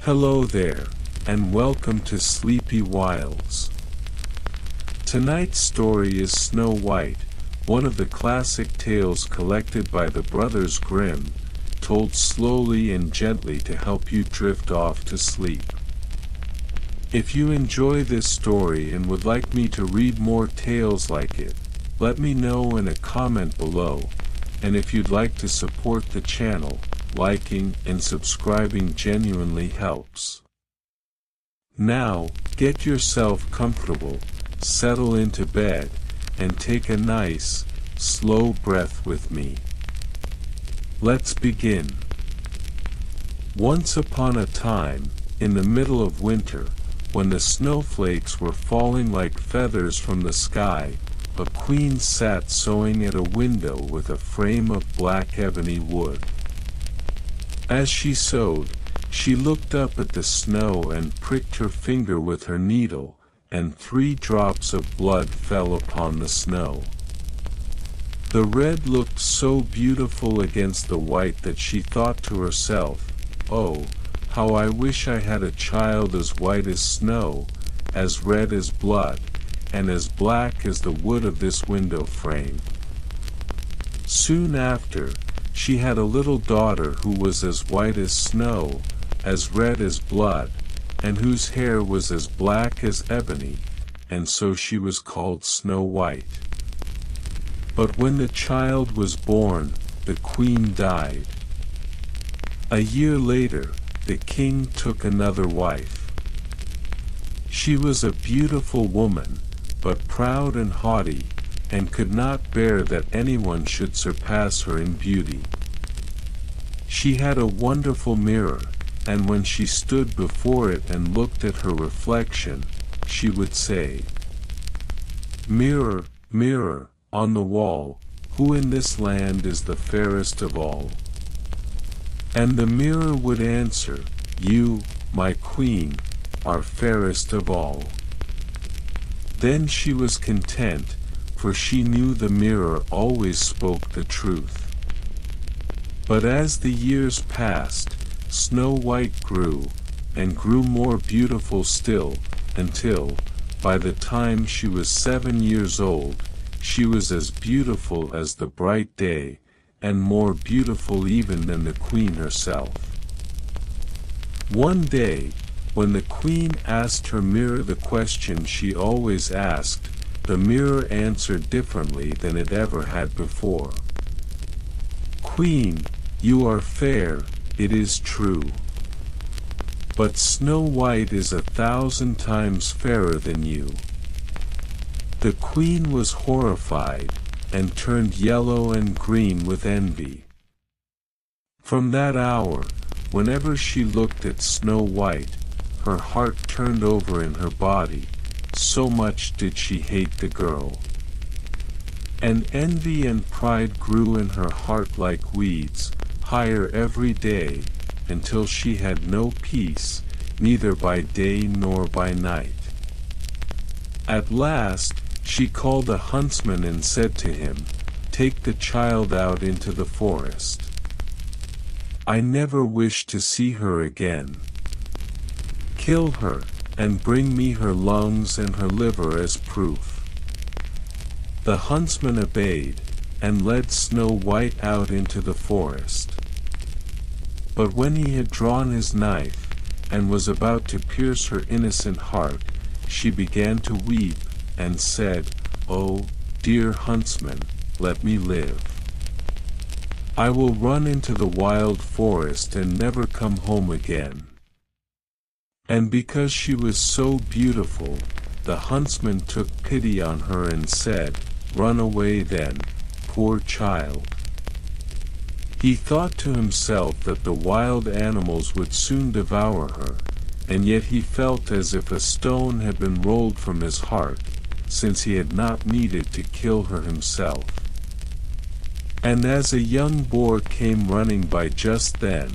Hello there, and welcome to Sleepy Wilds. Tonight's story is Snow White, one of the classic tales collected by the brothers Grimm, told slowly and gently to help you drift off to sleep. If you enjoy this story and would like me to read more tales like it, let me know in a comment below, and if you'd like to support the channel, liking and subscribing genuinely helps. Now, get yourself comfortable, settle into bed, and take a nice, slow breath with me. Let's begin. Once upon a time, in the middle of winter, when the snowflakes were falling like feathers from the sky, a queen sat sewing at a window with a frame of black ebony wood. As she sewed, she looked up at the snow and pricked her finger with her needle, and 3 drops of blood fell upon the snow. The red looked so beautiful against the white that she thought to herself, "Oh, how I wish I had a child as white as snow, as red as blood, and as black as the wood of this window frame." Soon after, she had a little daughter who was as white as snow, as red as blood, and whose hair was as black as ebony, and so she was called Snow White. But when the child was born, the queen died. A year later, the king took another wife. She was a beautiful woman, but proud and haughty, and could not bear that anyone should surpass her in beauty. She had a wonderful mirror, and when she stood before it and looked at her reflection, she would say, "Mirror, mirror, on the wall, who in this land is the fairest of all?" And the mirror would answer, "You, my queen, are fairest of all." Then she was content, for she knew the mirror always spoke the truth. But as the years passed, Snow White grew, and grew more beautiful still, until, by the time she was 7 years old, she was as beautiful as the bright day, and more beautiful even than the queen herself. One day, when the queen asked her mirror the question she always asked, the mirror answered differently than it ever had before. "Queen, you are fair, it is true. But Snow White is 1,000 times fairer than you." The queen was horrified, and turned yellow and green with envy. From that hour, whenever she looked at Snow White, her heart turned over in her body, so much did she hate the girl. And envy and pride grew in her heart like weeds, higher every day, until she had no peace, neither by day nor by night. At last, she called a huntsman and said to him, "Take the child out into the forest. I never wish to see her again. Kill her, and bring me her lungs and her liver as proof." The huntsman obeyed, and led Snow White out into the forest. But when he had drawn his knife, and was about to pierce her innocent heart, she began to weep, and said, "Oh, dear huntsman, let me live. I will run into the wild forest and never come home again." And because she was so beautiful, the huntsman took pity on her and said, "Run away then, poor child." He thought to himself that the wild animals would soon devour her, and yet he felt as if a stone had been rolled from his heart, since he had not needed to kill her himself. And as a young boar came running by just then,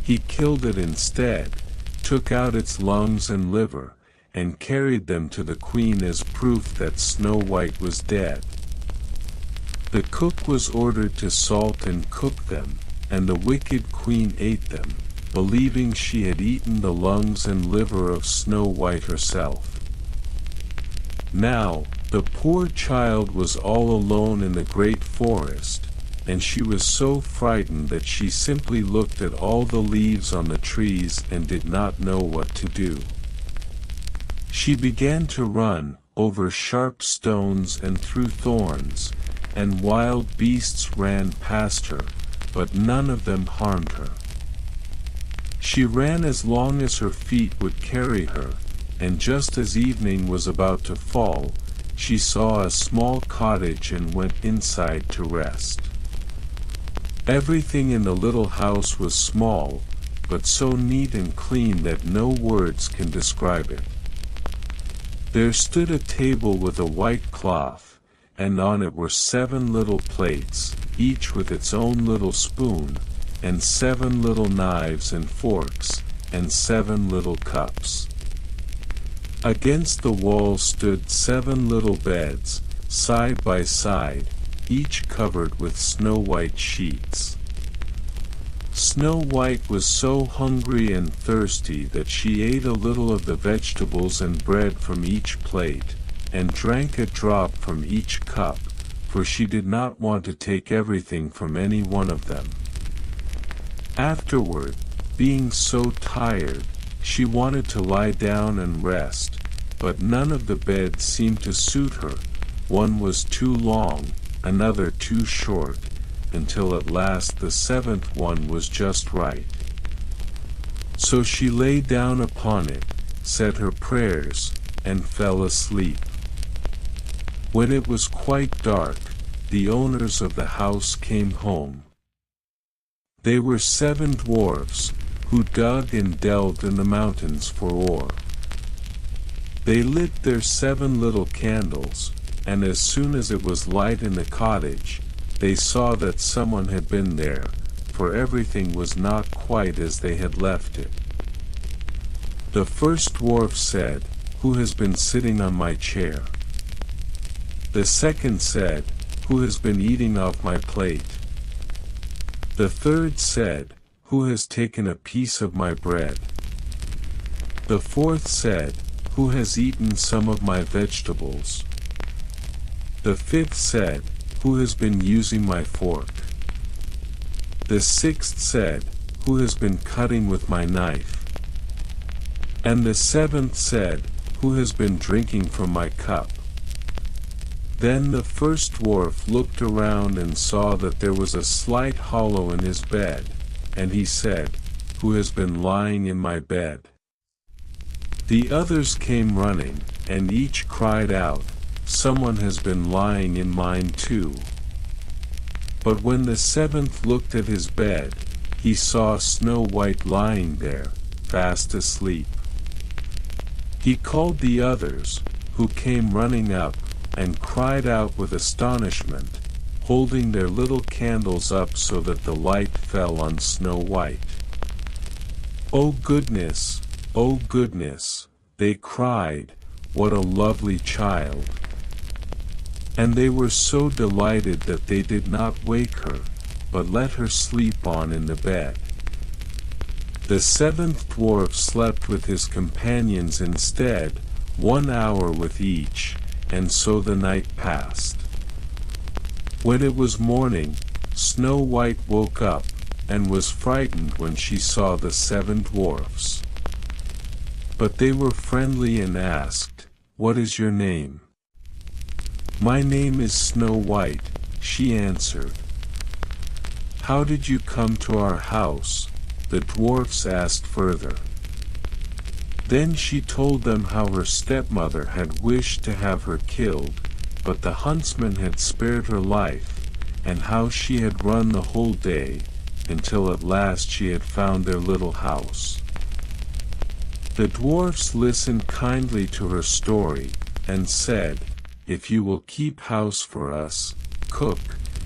he killed it instead, took out its lungs and liver, and carried them to the queen as proof that Snow White was dead. The cook was ordered to salt and cook them, and the wicked queen ate them, believing she had eaten the lungs and liver of Snow White herself. Now, the poor child was all alone in the great forest, and she was so frightened that she simply looked at all the leaves on the trees and did not know what to do. She began to run, over sharp stones and through thorns, and wild beasts ran past her, but none of them harmed her. She ran as long as her feet would carry her, and just as evening was about to fall, she saw a small cottage and went inside to rest. Everything in the little house was small, but so neat and clean that no words can describe it. There stood a table with a white cloth, and on it were 7 little plates, each with its own little spoon, and 7 little knives and forks, and 7 little cups. Against the wall stood 7 little beds, side by side, each covered with snow-white sheets. Snow White was so hungry and thirsty that she ate a little of the vegetables and bread from each plate, and drank a drop from each cup, for she did not want to take everything from any one of them. Afterward, being so tired, she wanted to lie down and rest, but none of the beds seemed to suit her. One was too long, another too short, until at last the 7th one was just right. So she lay down upon it, said her prayers, and fell asleep. When it was quite dark, the owners of the house came home. They were 7 dwarfs, who dug and delved in the mountains for ore. They lit their 7 little candles, and as soon as it was light in the cottage, they saw that someone had been there, for everything was not quite as they had left it. The first dwarf said, "Who has been sitting on my chair?" The second said, "Who has been eating off my plate?" The third said, "Who has taken a piece of my bread?" The fourth said, "Who has eaten some of my vegetables?" The fifth said, "Who has been using my fork?" The sixth said, "Who has been cutting with my knife?" And the 7th said, "Who has been drinking from my cup?" Then the first dwarf looked around and saw that there was a slight hollow in his bed, and he said, "Who has been lying in my bed?" The others came running, and each cried out, "Someone has been lying in mine too." But when the 7th looked at his bed, he saw Snow White lying there, fast asleep. He called the others, who came running up, and cried out with astonishment, holding their little candles up so that the light fell on Snow White. "Oh goodness, oh goodness," they cried, "what a lovely child!" And they were so delighted that they did not wake her, but let her sleep on in the bed. The 7th dwarf slept with his companions instead, 1 hour with each, and so the night passed. When it was morning, Snow White woke up, and was frightened when she saw the 7 dwarfs. But they were friendly and asked, "What is your name?" "My name is Snow White," she answered. "How did you come to our house?" the dwarfs asked further. Then she told them how her stepmother had wished to have her killed, but the huntsman had spared her life, and how she had run the whole day, until at last she had found their little house. The dwarfs listened kindly to her story, and said, "If you will keep house for us, cook,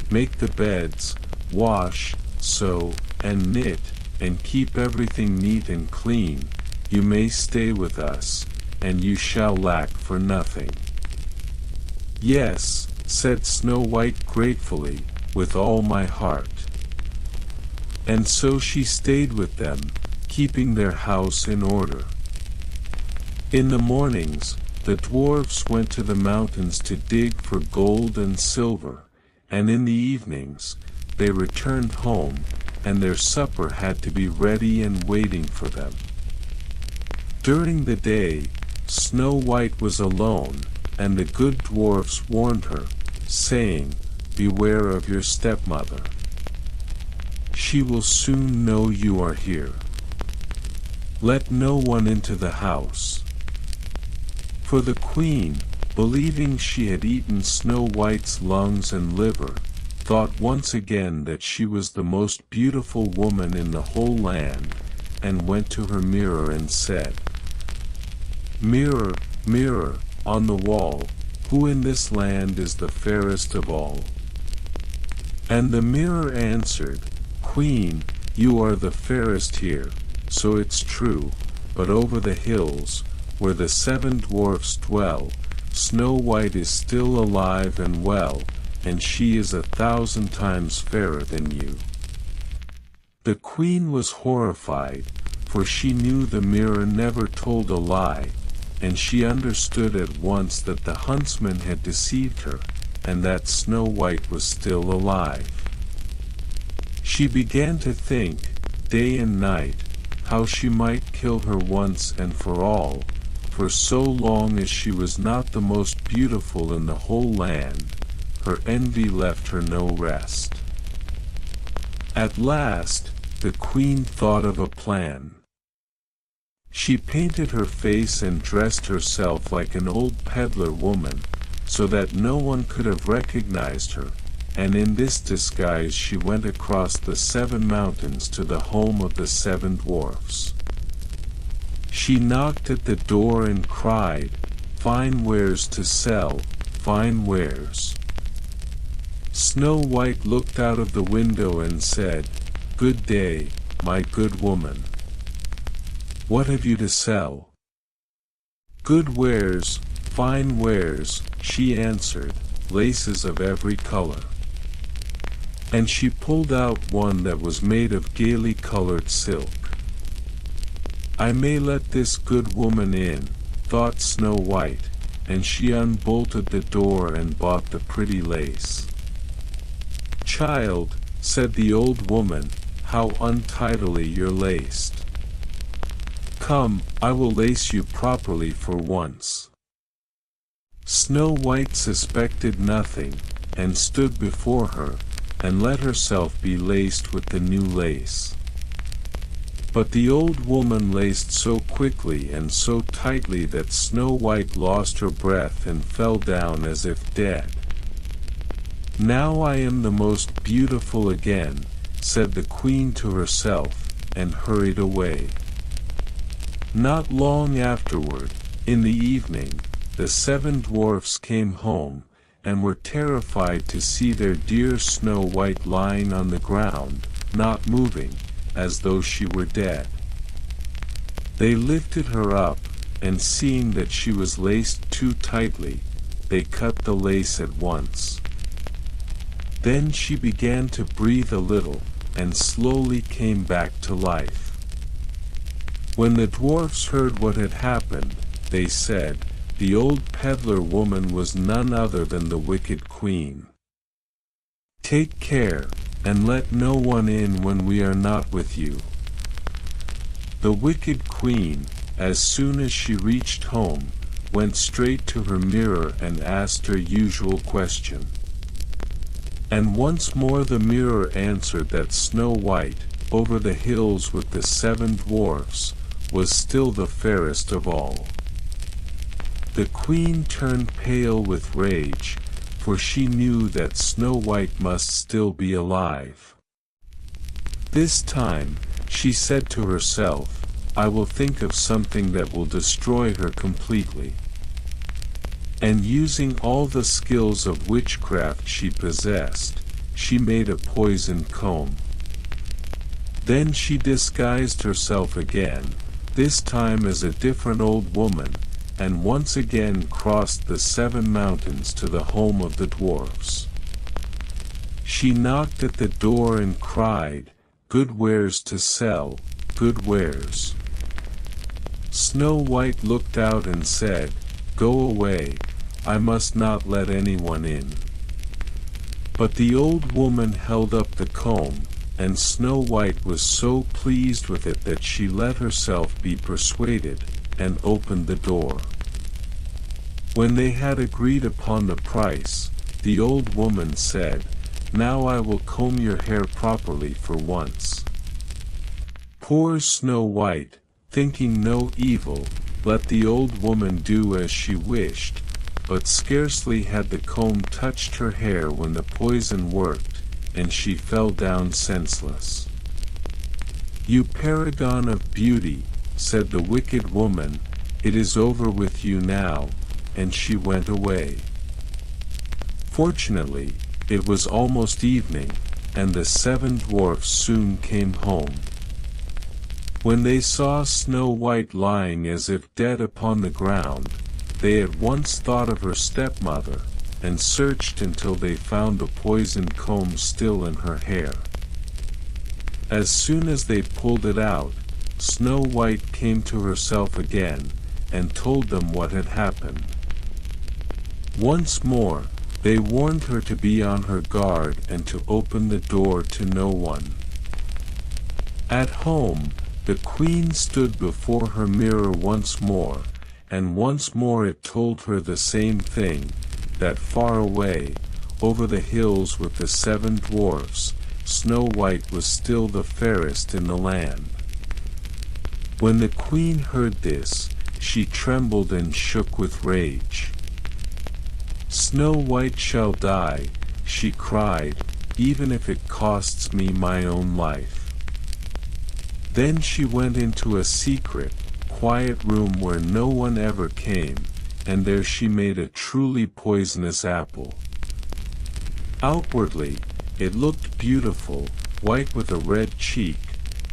make the beds, wash, sew, and knit, and keep everything neat and clean, you may stay with us, and you shall lack for nothing." "Yes," said Snow White gratefully, "with all my heart." And so she stayed with them, keeping their house in order. In the mornings, the dwarfs went to the mountains to dig for gold and silver, and in the evenings, they returned home, and their supper had to be ready and waiting for them. During the day, Snow White was alone, and the good dwarfs warned her, saying, "Beware of your stepmother. She will soon know you are here. Let no one into the house." For the queen, believing she had eaten Snow White's lungs and liver, thought once again that she was the most beautiful woman in the whole land, and went to her mirror and said, "Mirror, mirror, on the wall, who in this land is the fairest of all?" And the mirror answered, "Queen, you are the fairest here, so it's true, but over the hills, where the 7 dwarfs dwell, Snow White is still alive and well, and she is 1,000 times fairer than you." The queen was horrified, for she knew the mirror never told a lie, and she understood at once that the huntsman had deceived her, and that Snow White was still alive. She began to think, day and night, how she might kill her once and for all, for so long as she was not the most beautiful in the whole land, her envy left her no rest. At last, the queen thought of a plan. She painted her face and dressed herself like an old peddler woman, so that no one could have recognized her, and in this disguise she went across the 7 mountains to the home of the 7 dwarfs. She knocked at the door and cried, "Fine wares to sell, fine wares." Snow White looked out of the window and said, "Good day, my good woman. What have you to sell?" "Good wares, fine wares," she answered, "laces of every color." And she pulled out one that was made of gaily colored silk. "I may let this good woman in," thought Snow White, and she unbolted the door and bought the pretty lace. "Child," said the old woman, "how untidily you're laced. Come, I will lace you properly for once." Snow White suspected nothing, and stood before her, and let herself be laced with the new lace. But the old woman laced so quickly and so tightly that Snow White lost her breath and fell down as if dead. "Now I am the most beautiful again," said the queen to herself, and hurried away. Not long afterward, in the evening, the 7 dwarfs came home, and were terrified to see their dear Snow White lying on the ground, not moving, as though she were dead. They lifted her up, and seeing that she was laced too tightly, they cut the lace at once. Then she began to breathe a little, and slowly came back to life. When the dwarfs heard what had happened, they said, "The old peddler woman was none other than the wicked queen. Take care, and let no one in when we are not with you." The wicked queen, as soon as she reached home, went straight to her mirror and asked her usual question. And once more the mirror answered that Snow White, over the hills with the 7 dwarfs, was still the fairest of all. The queen turned pale with rage, for she knew that Snow White must still be alive. This time, she said to herself, "I will think of something that will destroy her completely." And using all the skills of witchcraft she possessed, she made a poisoned comb. Then she disguised herself again, this time as a different old woman, and once again crossed the 7 mountains to the home of the dwarfs. She knocked at the door and cried, "Good wares to sell, good wares. Snow White looked out and said, "Go away, I must not let anyone in." But the old woman held up the comb, and Snow White was so pleased with it that she let herself be persuaded, and opened the door. When they had agreed upon the price, the old woman said, "Now I will comb your hair properly for once." Poor Snow White, thinking no evil, let the old woman do as she wished, but scarcely had the comb touched her hair when the poison worked, and she fell down senseless. "You paragon of beauty," said the wicked woman, "it is over with you now," and she went away. Fortunately, it was almost evening, and the 7 dwarfs soon came home. When they saw Snow White lying as if dead upon the ground, they at once thought of her stepmother, and searched until they found the poisoned comb still in her hair. As soon as they pulled it out, Snow White came to herself again, and told them what had happened. Once more, they warned her to be on her guard and to open the door to no one. At home, the queen stood before her mirror once more, and once more it told her the same thing, that far away, over the hills with the 7 dwarfs, Snow White was still the fairest in the land. When the queen heard this, she trembled and shook with rage. "Snow White shall die," she cried, "even if it costs me my own life." Then she went into a secret, quiet room where no one ever came, and there she made a truly poisonous apple. Outwardly, it looked beautiful, white with a red cheek,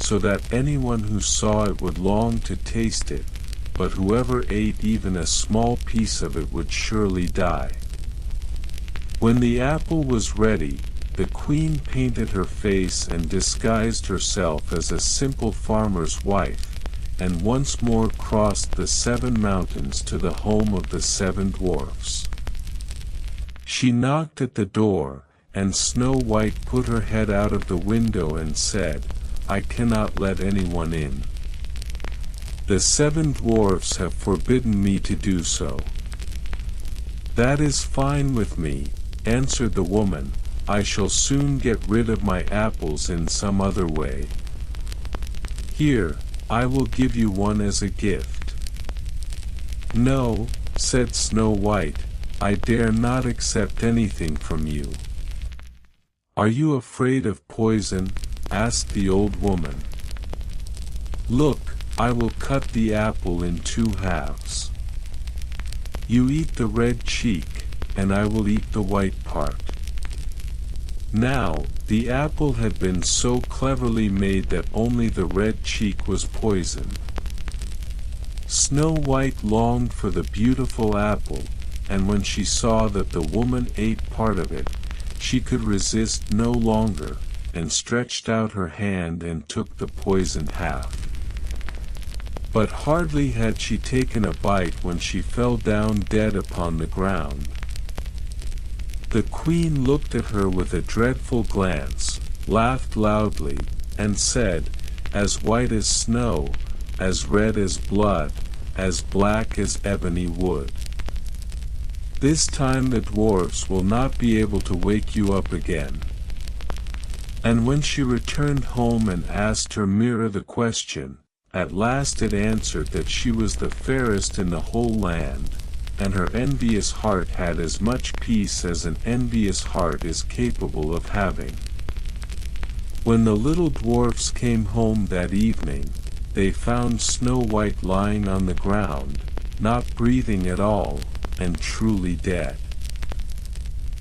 so that anyone who saw it would long to taste it, but whoever ate even a small piece of it would surely die. When the apple was ready, the queen painted her face and disguised herself as a simple farmer's wife, and once more crossed the 7 mountains to the home of the 7 dwarfs. She knocked at the door, and Snow White put her head out of the window and said, "I cannot let anyone in. The 7 dwarfs have forbidden me to do so." "That is fine with me," answered the woman, "I shall soon get rid of my apples in some other way. Here, I will give you one as a gift." "No," said Snow White, "I dare not accept anything from you." "Are you afraid of poison?" asked the old woman. "Look, I will cut the apple in 2 halves. You eat the red cheek, and I will eat the white part." Now, the apple had been so cleverly made that only the red cheek was poisoned. Snow White longed for the beautiful apple, and when she saw that the woman ate part of it, she could resist no longer, and stretched out her hand and took the poisoned half. But hardly had she taken a bite when she fell down dead upon the ground. The queen looked at her with a dreadful glance, laughed loudly, and said, "As white as snow, as red as blood, as black as ebony wood. This time the dwarfs will not be able to wake you up again." And when she returned home and asked her mirror the question, at last it answered that she was the fairest in the whole land, and her envious heart had as much peace as an envious heart is capable of having. When the little dwarfs came home that evening, they found Snow White lying on the ground, not breathing at all, and truly dead.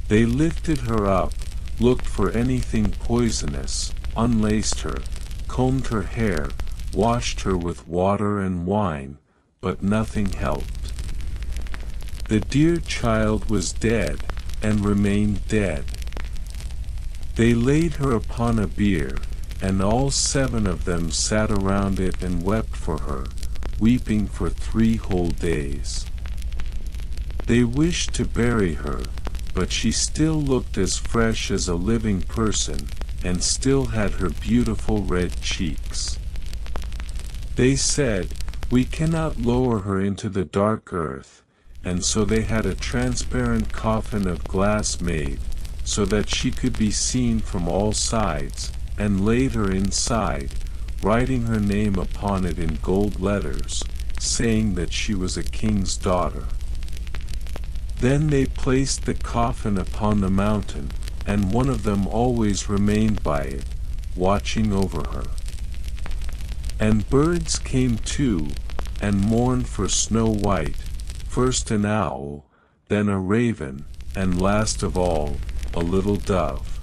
They lifted her up, looked for anything poisonous, unlaced her, combed her hair, washed her with water and wine, but nothing helped. The dear child was dead, and remained dead. They laid her upon a bier, and all 7 of them sat around it and wept for her, weeping for 3 whole days. They wished to bury her, but she still looked as fresh as a living person, and still had her beautiful red cheeks. They said, "We cannot lower her into the dark earth," and so they had a transparent coffin of glass made, so that she could be seen from all sides, and laid her inside, writing her name upon it in gold letters, saying that she was a king's daughter. Then they placed the coffin upon the mountain, and one of them always remained by it, watching over her. And birds came too, and mourned for Snow White, first an owl, then a raven, and last of all, a little dove.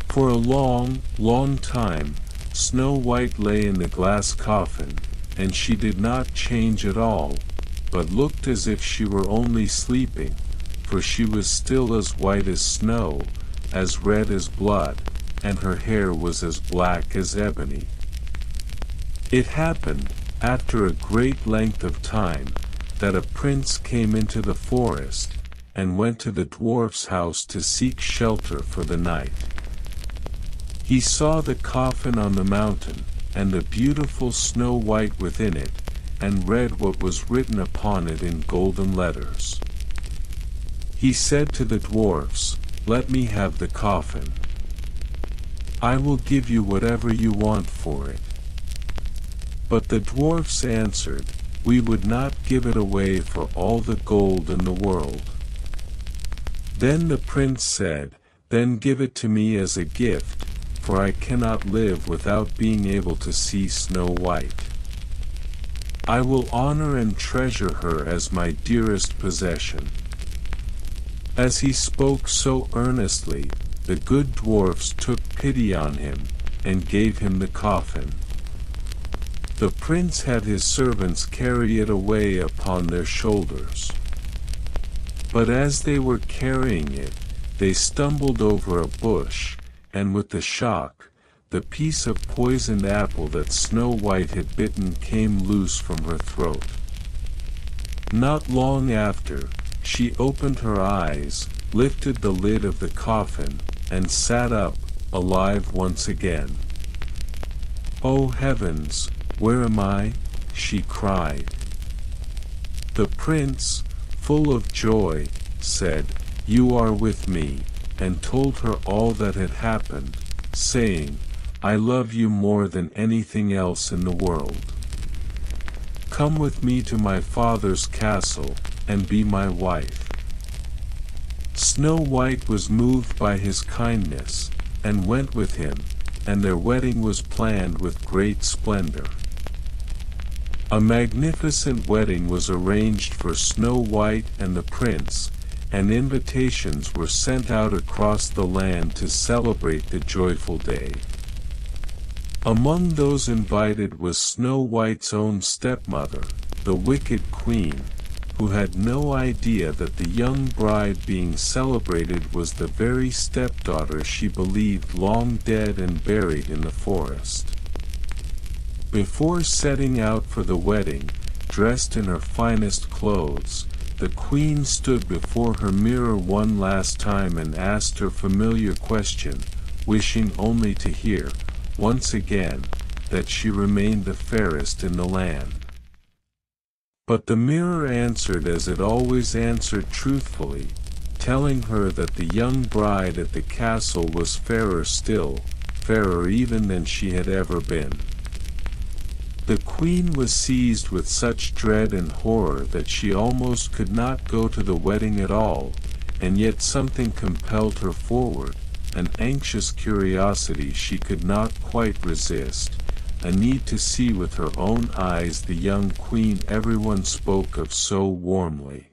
For a long, long time, Snow White lay in the glass coffin, and she did not change at all, but looked as if she were only sleeping, for she was still as white as snow, as red as blood, and her hair was as black as ebony. It happened, after a great length of time, that a prince came into the forest, and went to the dwarf's house to seek shelter for the night. He saw the coffin on the mountain, and the beautiful Snow White within it, and read what was written upon it in golden letters. He said to the dwarfs, "Let me have the coffin. I will give you whatever you want for it." But the dwarfs answered, "We would not give it away for all the gold in the world." Then the prince said, "Then give it to me as a gift, for I cannot live without being able to see Snow White. I will honor and treasure her as my dearest possession." As he spoke so earnestly, the good dwarfs took pity on him, and gave him the coffin. The prince had his servants carry it away upon their shoulders. But as they were carrying it, they stumbled over a bush, and with the shock, the piece of poisoned apple that Snow White had bitten came loose from her throat. Not long after, she opened her eyes, lifted the lid of the coffin, and sat up, alive once again. "Oh heavens, where am I?" she cried. The prince, full of joy, said, "You are with me," and told her all that had happened, saying, "I love you more than anything else in the world. Come with me to my father's castle, and be my wife." Snow White was moved by his kindness, and went with him, and their wedding was planned with great splendor. A magnificent wedding was arranged for Snow White and the prince, and invitations were sent out across the land to celebrate the joyful day. Among those invited was Snow White's own stepmother, the wicked queen, who had no idea that the young bride being celebrated was the very stepdaughter she believed long dead and buried in the forest. Before setting out for the wedding, dressed in her finest clothes, the queen stood before her mirror one last time and asked her familiar question, wishing only to hear, once again, that she remained the fairest in the land. But the mirror answered as it always answered truthfully, telling her that the young bride at the castle was fairer still, fairer even than she had ever been. The queen was seized with such dread and horror that she almost could not go to the wedding at all, and yet something compelled her forward, an anxious curiosity she could not quite resist, a need to see with her own eyes the young queen everyone spoke of so warmly.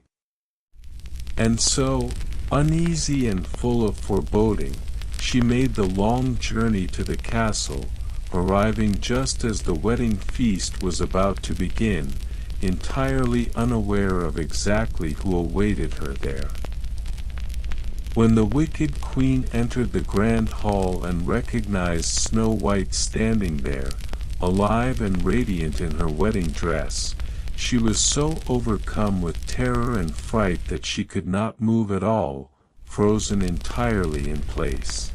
And so, uneasy and full of foreboding, she made the long journey to the castle, arriving just as the wedding feast was about to begin, entirely unaware of exactly who awaited her there. When the wicked queen entered the grand hall and recognized Snow White standing there, alive and radiant in her wedding dress, she was so overcome with terror and fright that she could not move at all, frozen entirely in place.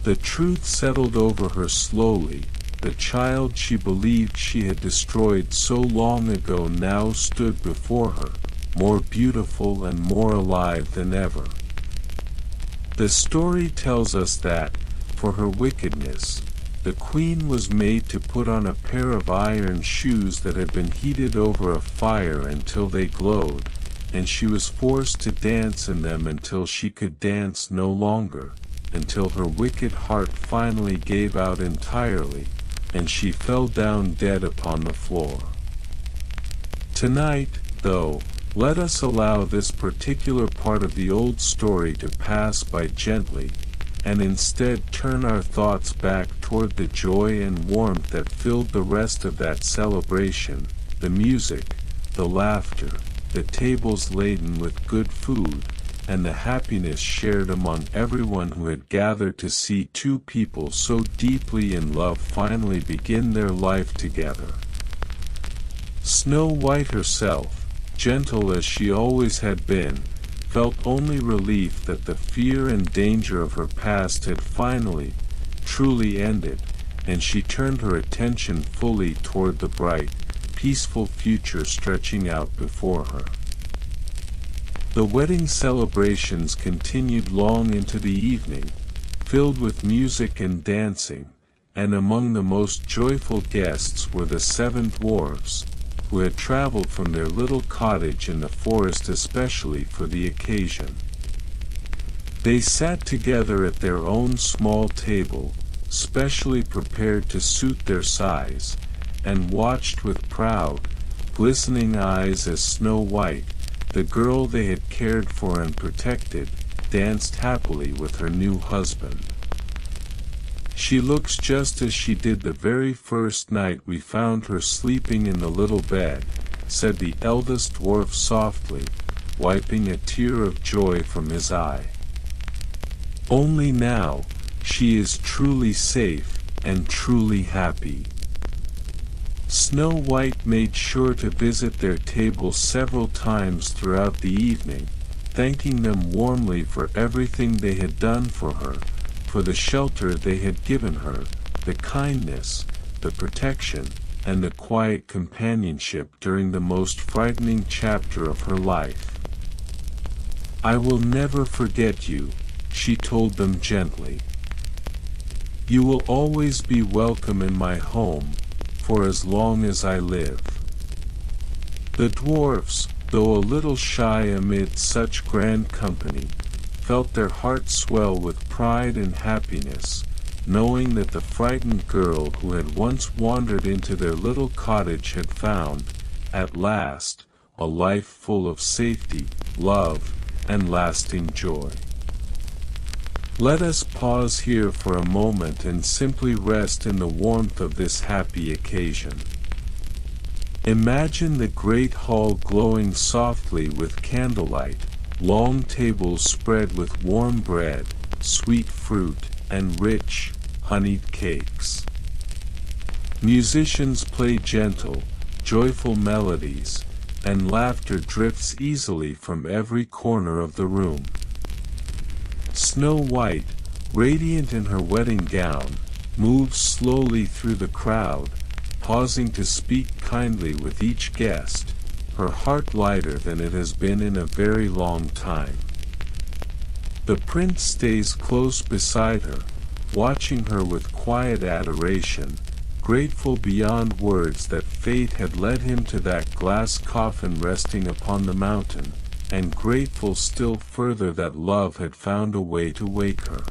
The truth settled over her slowly. The child she believed she had destroyed so long ago now stood before her, more beautiful and more alive than ever. The story tells us that, for her wickedness, the queen was made to put on a pair of iron shoes that had been heated over a fire until they glowed, and she was forced to dance in them until she could dance no longer, until her wicked heart finally gave out entirely, and she fell down dead upon the floor. Tonight, though, let us allow this particular part of the old story to pass by gently, and instead turn our thoughts back toward the joy and warmth that filled the rest of that celebration, the music, the laughter, the tables laden with good food, and the happiness shared among everyone who had gathered to see two people so deeply in love finally begin their life together. Snow White herself, gentle as she always had been, felt only relief that the fear and danger of her past had finally, truly ended, and she turned her attention fully toward the bright, peaceful future stretching out before her. The wedding celebrations continued long into the evening, filled with music and dancing, and among the most joyful guests were the 7 dwarfs, who had traveled from their little cottage in the forest especially for the occasion. They sat together at their own small table, specially prepared to suit their size, and watched with proud, glistening eyes as Snow White, the girl they had cared for and protected, danced happily with her new husband. "She looks just as she did the very first night we found her sleeping in the little bed," said the eldest dwarf softly, wiping a tear of joy from his eye. "Only now, she is truly safe, and truly happy." Snow White made sure to visit their table several times throughout the evening, thanking them warmly for everything they had done for her, for the shelter they had given her, the kindness, the protection, and the quiet companionship during the most frightening chapter of her life. "I will never forget you," she told them gently. "You will always be welcome in my home, for as long as I live." The dwarfs, though a little shy amid such grand company, felt their hearts swell with pride and happiness, knowing that the frightened girl who had once wandered into their little cottage had found, at last, a life full of safety, love, and lasting joy. Let us pause here for a moment and simply rest in the warmth of this happy occasion. Imagine the great hall glowing softly with candlelight, long tables spread with warm bread, sweet fruit, and rich, honeyed cakes. Musicians play gentle, joyful melodies, and laughter drifts easily from every corner of the room. Snow White, radiant in her wedding gown, moves slowly through the crowd, pausing to speak kindly with each guest, her heart lighter than it has been in a very long time. The prince stays close beside her, watching her with quiet adoration, grateful beyond words that fate had led him to that glass coffin resting upon the mountain, and grateful still further that love had found a way to wake her.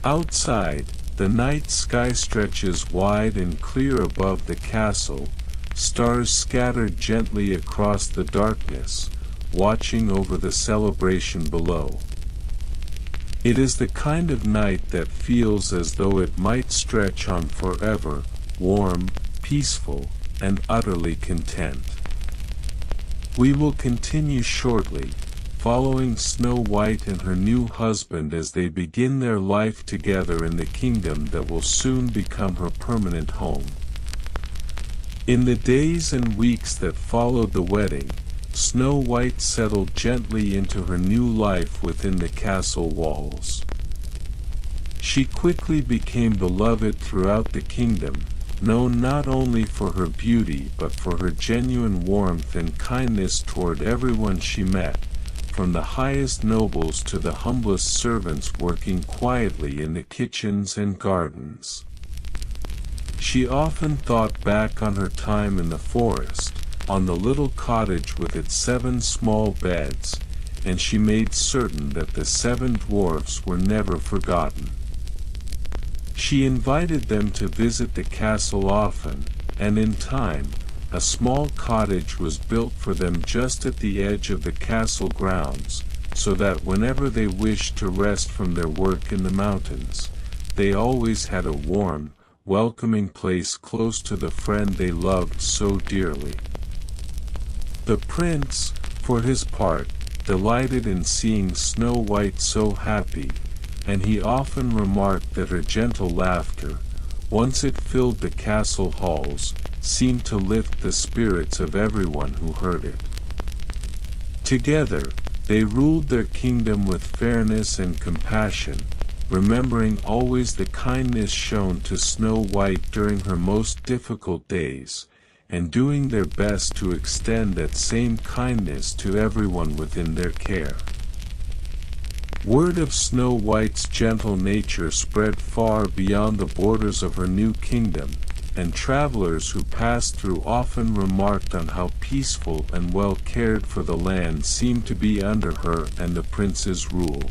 Outside, the night sky stretches wide and clear above the castle, stars scattered gently across the darkness, watching over the celebration below. It is the kind of night that feels as though it might stretch on forever, warm, peaceful, and utterly content. We will continue shortly, following Snow White and her new husband as they begin their life together in the kingdom that will soon become her permanent home. In the days and weeks that followed the wedding, Snow White settled gently into her new life within the castle walls. She quickly became beloved throughout the kingdom, known not only for her beauty but for her genuine warmth and kindness toward everyone she met, from the highest nobles to the humblest servants working quietly in the kitchens and gardens. She often thought back on her time in the forest, on the little cottage with its 7 small beds, and she made certain that the 7 dwarfs were never forgotten. She invited them to visit the castle often, and in time, a small cottage was built for them just at the edge of the castle grounds, so that whenever they wished to rest from their work in the mountains, they always had a warm, welcoming place close to the friend they loved so dearly. The prince, for his part, delighted in seeing Snow White so happy, and he often remarked that her gentle laughter, once it filled the castle halls, seemed to lift the spirits of everyone who heard it. Together, they ruled their kingdom with fairness and compassion, remembering always the kindness shown to Snow White during her most difficult days, and doing their best to extend that same kindness to everyone within their care. Word of Snow White's gentle nature spread far beyond the borders of her new kingdom, and travelers who passed through often remarked on how peaceful and well cared for the land seemed to be under her and the prince's rule.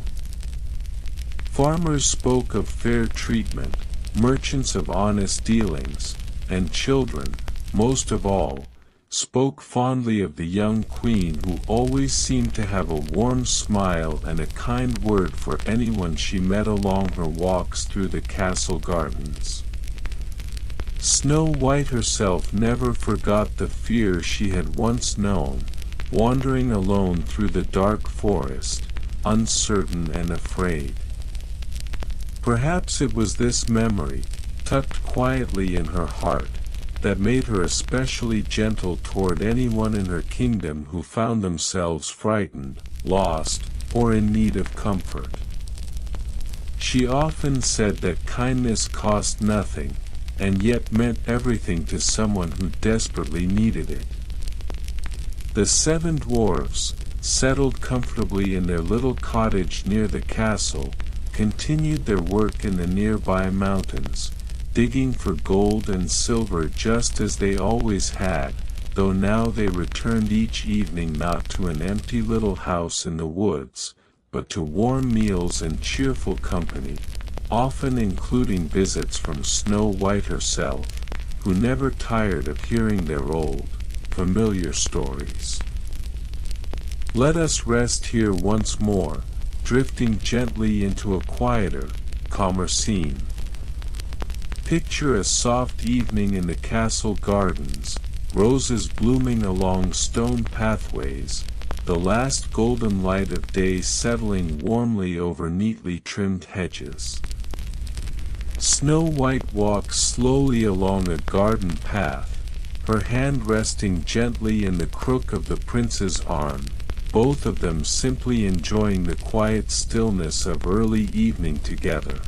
Farmers spoke of fair treatment, merchants of honest dealings, and children, most of all, spoke fondly of the young queen who always seemed to have a warm smile and a kind word for anyone she met along her walks through the castle gardens. Snow White herself never forgot the fear she had once known, wandering alone through the dark forest, uncertain and afraid. Perhaps it was this memory, tucked quietly in her heart, that made her especially gentle toward anyone in her kingdom who found themselves frightened, lost, or in need of comfort. She often said that kindness cost nothing, and yet meant everything to someone who desperately needed it. The 7 dwarfs, settled comfortably in their little cottage near the castle, continued their work in the nearby mountains, digging for gold and silver just as they always had, though now they returned each evening not to an empty little house in the woods, but to warm meals and cheerful company, often including visits from Snow White herself, who never tired of hearing their old, familiar stories. Let us rest here once more, drifting gently into a quieter, calmer scene. Picture a soft evening in the castle gardens, roses blooming along stone pathways, the last golden light of day settling warmly over neatly trimmed hedges. Snow White walks slowly along a garden path, her hand resting gently in the crook of the prince's arm, both of them simply enjoying the quiet stillness of early evening together.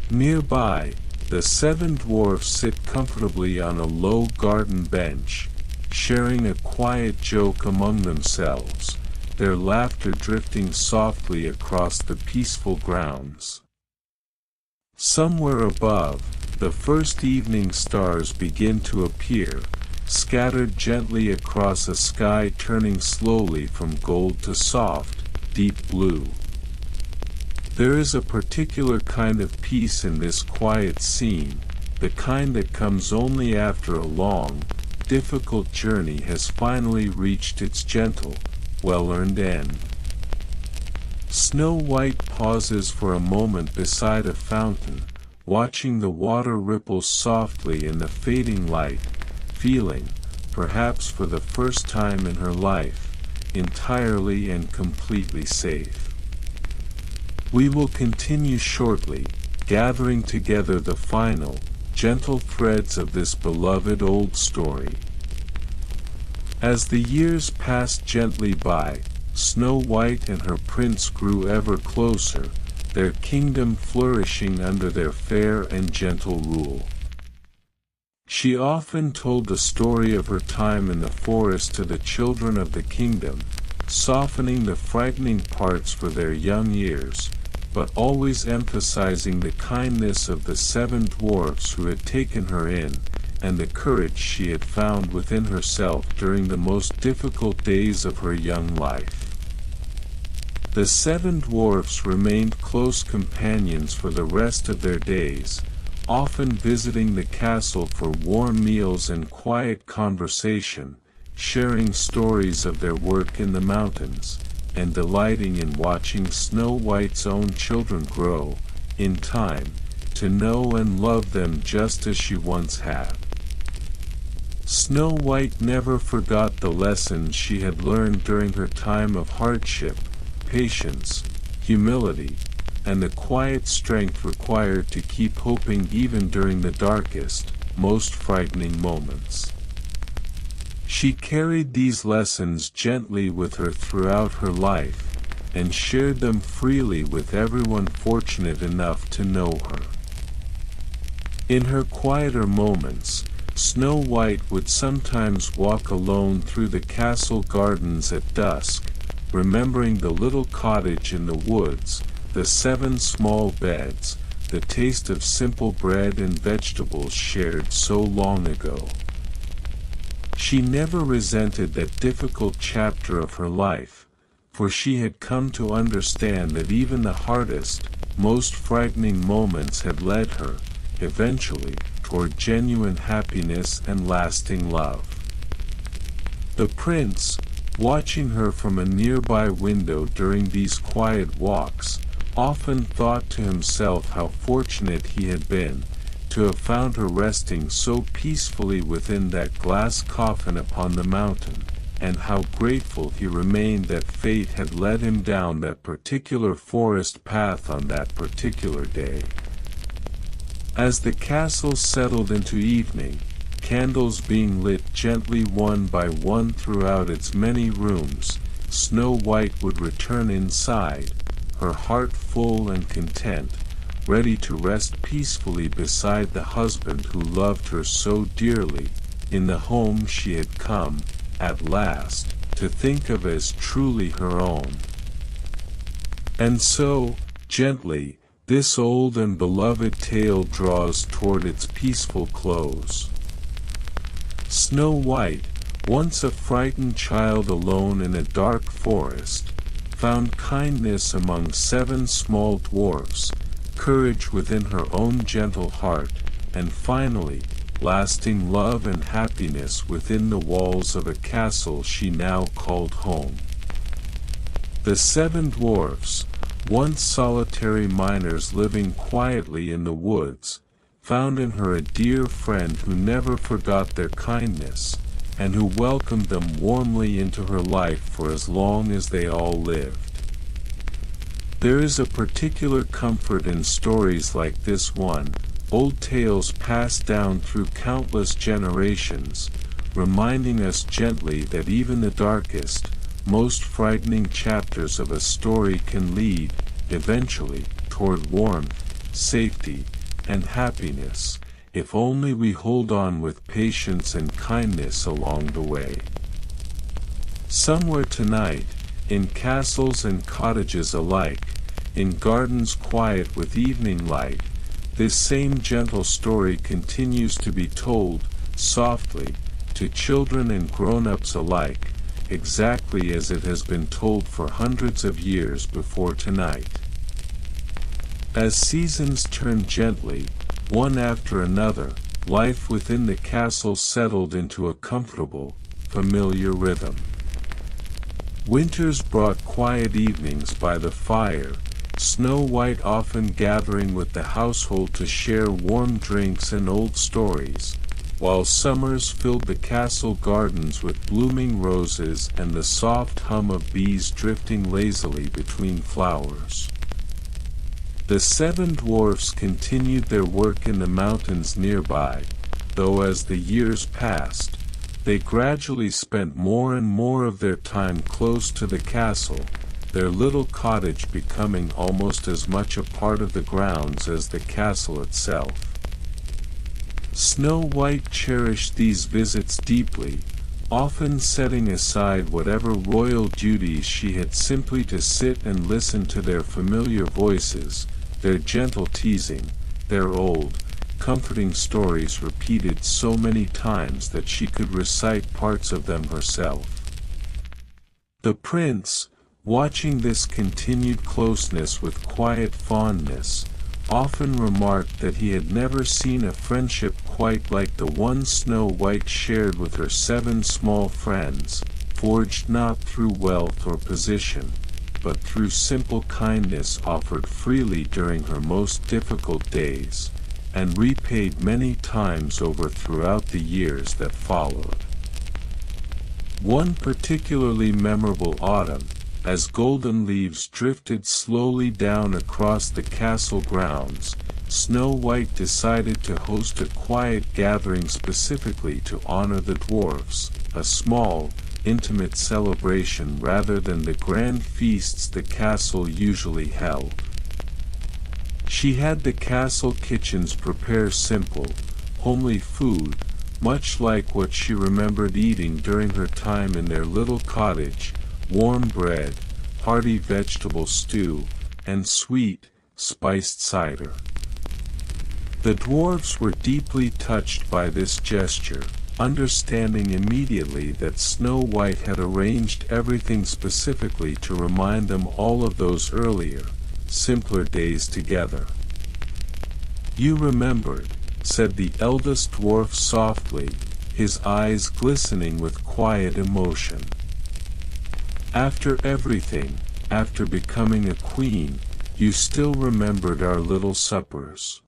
Nearby, the 7 dwarfs sit comfortably on a low garden bench, sharing a quiet joke among themselves, their laughter drifting softly across the peaceful grounds. Somewhere above, the first evening stars begin to appear, scattered gently across a sky turning slowly from gold to soft, deep blue. There is a particular kind of peace in this quiet scene, the kind that comes only after a long, difficult journey has finally reached its gentle, well-earned end. Snow White pauses for a moment beside a fountain, watching the water ripple softly in the fading light, feeling, perhaps for the first time in her life, entirely and completely safe. We will continue shortly, gathering together the final, gentle threads of this beloved old story. As the years passed gently by, Snow White and her prince grew ever closer, their kingdom flourishing under their fair and gentle rule. She often told the story of her time in the forest to the children of the kingdom, softening the frightening parts for their young ears, but always emphasizing the kindness of the 7 dwarfs who had taken her in, and the courage she had found within herself during the most difficult days of her young life. The 7 dwarfs remained close companions for the rest of their days, often visiting the castle for warm meals and quiet conversation, sharing stories of their work in the mountains, and delighting in watching Snow White's own children grow, in time, to know and love them just as she once had. Snow White never forgot the lessons she had learned during her time of hardship, patience, humility, and the quiet strength required to keep hoping even during the darkest, most frightening moments. She carried these lessons gently with her throughout her life, and shared them freely with everyone fortunate enough to know her. In her quieter moments, Snow White would sometimes walk alone through the castle gardens at dusk, remembering the little cottage in the woods, the 7 small beds, the taste of simple bread and vegetables shared so long ago. She never resented that difficult chapter of her life, for she had come to understand that even the hardest, most frightening moments had led her, eventually, toward genuine happiness and lasting love. The prince, watching her from a nearby window during these quiet walks, often thought to himself how fortunate he had been, to have found her resting so peacefully within that glass coffin upon the mountain, and how grateful he remained that fate had led him down that particular forest path on that particular day. As the castle settled into evening, candles being lit gently one by one throughout its many rooms, Snow White would return inside, her heart full and content, ready to rest peacefully beside the husband who loved her so dearly, in the home she had come, at last, to think of as truly her own. And so, gently, this old and beloved tale draws toward its peaceful close. Snow White, once a frightened child alone in a dark forest, found kindness among 7 small dwarfs, courage within her own gentle heart, and finally, lasting love and happiness within the walls of a castle she now called home. The 7 dwarfs, once solitary miners living quietly in the woods, found in her a dear friend who never forgot their kindness, and who welcomed them warmly into her life for as long as they all lived. There is a particular comfort in stories like this one, old tales passed down through countless generations, reminding us gently that even the darkest, most frightening chapters of a story can lead, eventually, toward warmth, safety, and happiness, if only we hold on with patience and kindness along the way. Somewhere tonight, in castles and cottages alike, in gardens quiet with evening light, this same gentle story continues to be told, softly, to children and grown-ups alike, exactly as it has been told for hundreds of years before tonight. As seasons turned gently, one after another, life within the castle settled into a comfortable, familiar rhythm. Winters brought quiet evenings by the fire, Snow White often gathering with the household to share warm drinks and old stories, while summers filled the castle gardens with blooming roses and the soft hum of bees drifting lazily between flowers. The 7 dwarfs continued their work in the mountains nearby, though as the years passed, they gradually spent more and more of their time close to the castle, their little cottage becoming almost as much a part of the grounds as the castle itself. Snow White cherished these visits deeply, often setting aside whatever royal duties she had simply to sit and listen to their familiar voices, their gentle teasing, their old, comforting stories repeated so many times that she could recite parts of them herself. The prince, watching this continued closeness with quiet fondness, often remarked that he had never seen a friendship quite like the one Snow White shared with her 7 small friends, forged not through wealth or position, but through simple kindness offered freely during her most difficult days, and repaid many times over throughout the years that followed. One particularly memorable autumn, as golden leaves drifted slowly down across the castle grounds, Snow White decided to host a quiet gathering specifically to honor the dwarfs, a small, intimate celebration rather than the grand feasts the castle usually held. She had the castle kitchens prepare simple, homely food, much like what she remembered eating during her time in their little cottage: warm bread, hearty vegetable stew, and sweet, spiced cider. The dwarfs were deeply touched by this gesture, understanding immediately that Snow White had arranged everything specifically to remind them all of those earlier, simpler days together. "You remembered," said the eldest dwarf softly, his eyes glistening with quiet emotion. "After everything, after becoming a queen, you still remembered our little suppers."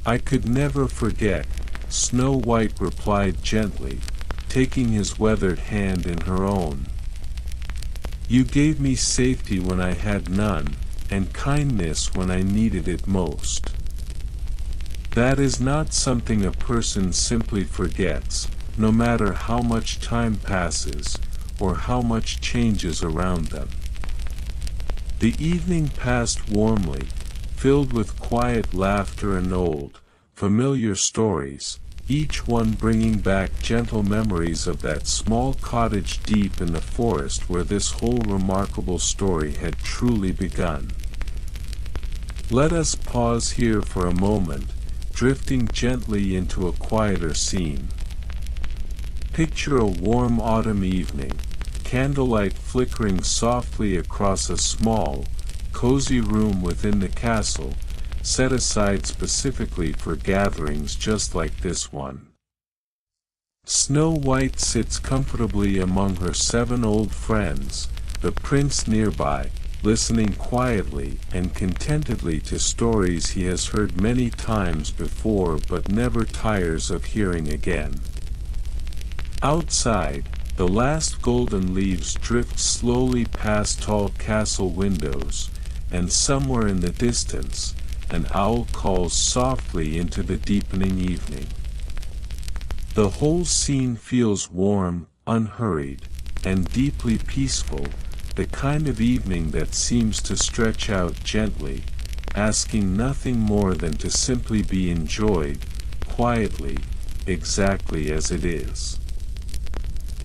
"I could never forget," Snow White replied gently, taking his weathered hand in her own. "You gave me safety when I had none, and kindness when I needed it most. That is not something a person simply forgets, no matter how much time passes, or how much changes around them." The evening passed warmly, filled with quiet laughter and old, familiar stories, each one bringing back gentle memories of that small cottage deep in the forest where this whole remarkable story had truly begun. Let us pause here for a moment, drifting gently into a quieter scene. Picture a warm autumn evening, candlelight flickering softly across a small, cozy room within the castle, set aside specifically for gatherings just like this one. Snow White sits comfortably among her 7 old friends, the prince nearby, listening quietly and contentedly to stories he has heard many times before but never tires of hearing again. Outside, the last golden leaves drift slowly past tall castle windows, and somewhere in the distance, an owl calls softly into the deepening evening. The whole scene feels warm, unhurried, and deeply peaceful, the kind of evening that seems to stretch out gently, asking nothing more than to simply be enjoyed, quietly, exactly as it is.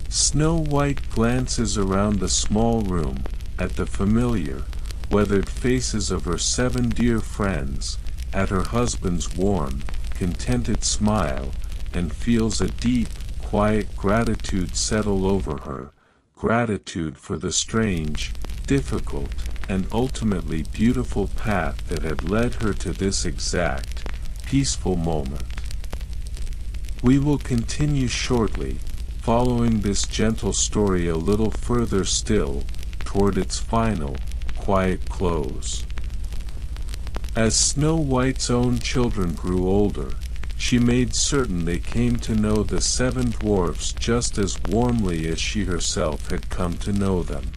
Snow White glances around the small room, at the familiar, weathered faces of her 7 dear friends, at her husband's warm, contented smile, and feels a deep, quiet gratitude settle over her, gratitude for the strange, difficult, and ultimately beautiful path that had led her to this exact, peaceful moment. We will continue shortly, following this gentle story a little further still, toward its final, quiet close. As Snow White's own children grew older, she made certain they came to know the seven dwarfs just as warmly as she herself had come to know them.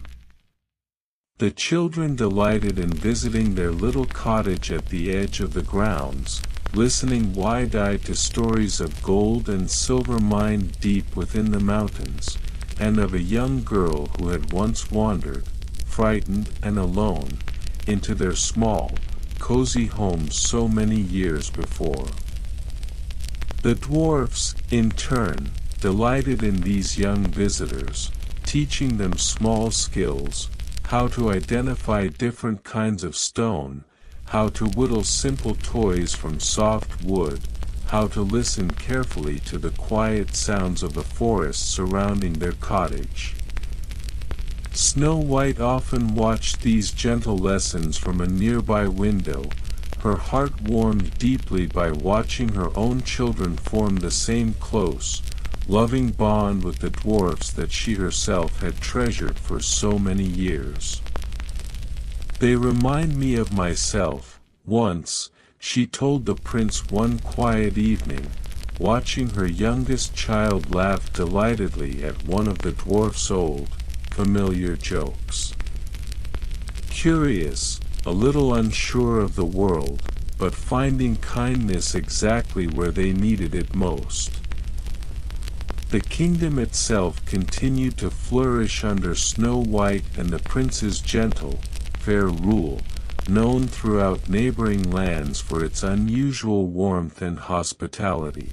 The children delighted in visiting their little cottage at the edge of the grounds, listening wide-eyed to stories of gold and silver mined deep within the mountains, and of a young girl who had once wandered, frightened and alone, into their small, cozy home so many years before. The dwarfs, in turn, delighted in these young visitors, teaching them small skills, how to identify different kinds of stone, how to whittle simple toys from soft wood, how to listen carefully to the quiet sounds of the forest surrounding their cottage. Snow White often watched these gentle lessons from a nearby window, her heart warmed deeply by watching her own children form the same close, loving bond with the dwarfs that she herself had treasured for so many years. "They remind me of myself," once, she told the prince one quiet evening, watching her youngest child laugh delightedly at one of the dwarf's old, familiar jokes. Curious, a little unsure of the world, but finding kindness exactly where they needed it most. The kingdom itself continued to flourish under Snow White and the prince's gentle, fair rule, known throughout neighboring lands for its unusual warmth and hospitality.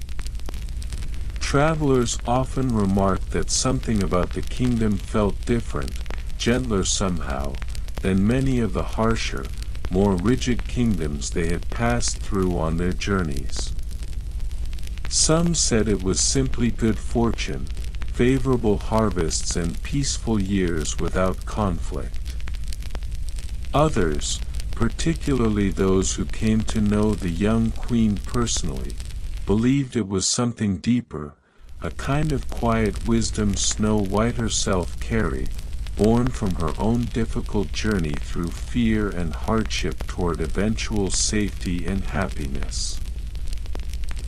Travelers often remarked that something about the kingdom felt different, gentler somehow, than many of the harsher, more rigid kingdoms they had passed through on their journeys. Some said it was simply good fortune, favorable harvests and peaceful years without conflict. Others, particularly those who came to know the young queen personally, believed it was something deeper, a kind of quiet wisdom Snow White herself carried, born from her own difficult journey through fear and hardship toward eventual safety and happiness.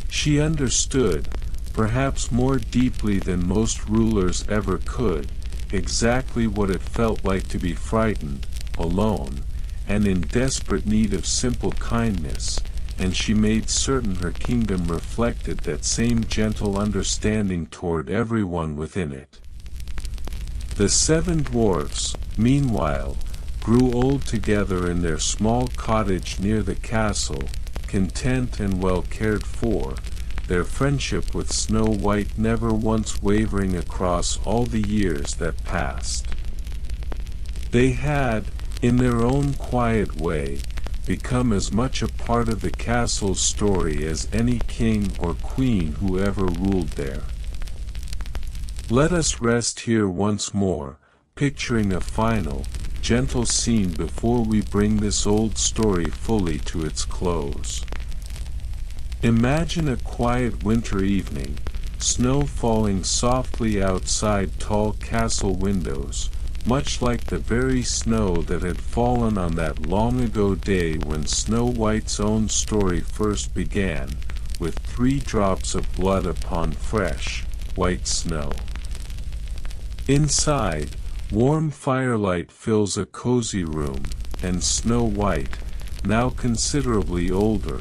She understood, perhaps more deeply than most rulers ever could, exactly what it felt like to be frightened, alone, and in desperate need of simple kindness, and she made certain her kingdom reflected that same gentle understanding toward everyone within it. The seven dwarfs, meanwhile, grew old together in their small cottage near the castle, content and well cared for, their friendship with Snow White never once wavering across all the years that passed. They had, in their own quiet way, become as much a part of the castle's story as any king or queen who ever ruled there. Let us rest here once more, picturing a final, gentle scene before we bring this old story fully to its close. Imagine a quiet winter evening, snow falling softly outside tall castle windows, much like the very snow that had fallen on that long-ago day when Snow White's own story first began, with 3 drops of blood upon fresh, white snow. Inside, warm firelight fills a cozy room, and Snow White, now considerably older,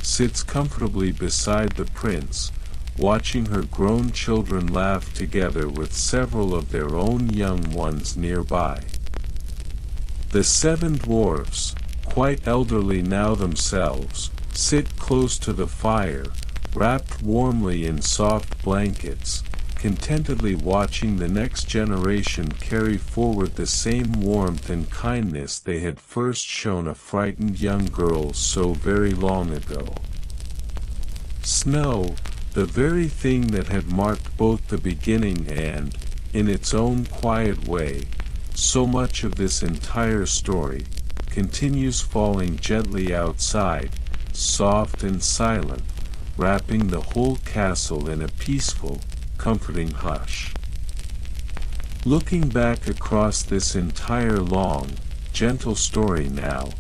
sits comfortably beside the prince, watching her grown children laugh together with several of their own young ones nearby. The seven dwarfs, quite elderly now themselves, sit close to the fire, wrapped warmly in soft blankets, contentedly watching the next generation carry forward the same warmth and kindness they had first shown a frightened young girl so very long ago. Snow, the very thing that had marked both the beginning and, in its own quiet way, so much of this entire story, continues falling gently outside, soft and silent, wrapping the whole castle in a peaceful, comforting hush. Looking back across this entire long, gentle story now,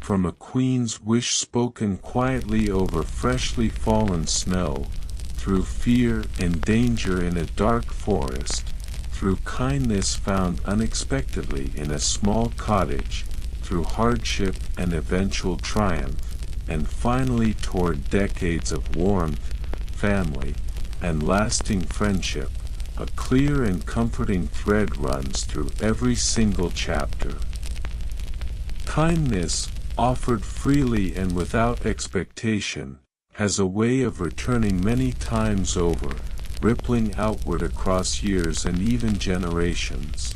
from a queen's wish spoken quietly over freshly fallen snow, through fear and danger in a dark forest, through kindness found unexpectedly in a small cottage, through hardship and eventual triumph, and finally toward decades of warmth, family, and lasting friendship. A clear and comforting thread runs through every single chapter. Kindness, offered freely and without expectation, has a way of returning many times over, rippling outward across years and even generations.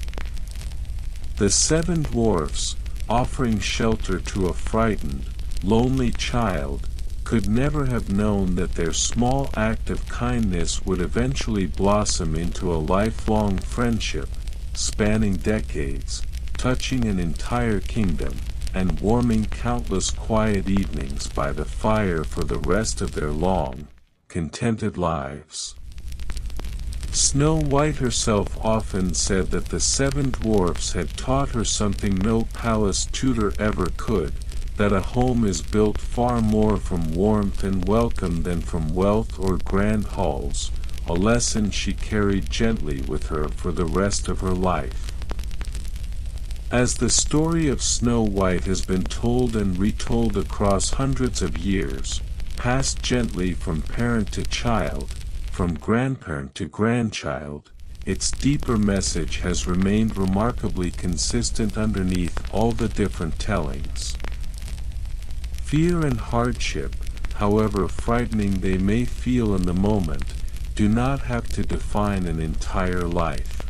The seven dwarfs, offering shelter to a frightened, lonely child, could never have known that their small act of kindness would eventually blossom into a lifelong friendship, spanning decades, touching an entire kingdom, and warming countless quiet evenings by the fire for the rest of their long, contented lives. Snow White herself often said that the seven dwarfs had taught her something no palace tutor ever could, that a home is built far more from warmth and welcome than from wealth or grand halls, a lesson she carried gently with her for the rest of her life. As the story of Snow White has been told and retold across hundreds of years, passed gently from parent to child, from grandparent to grandchild, its deeper message has remained remarkably consistent underneath all the different tellings. Fear and hardship, however frightening they may feel in the moment, do not have to define an entire life.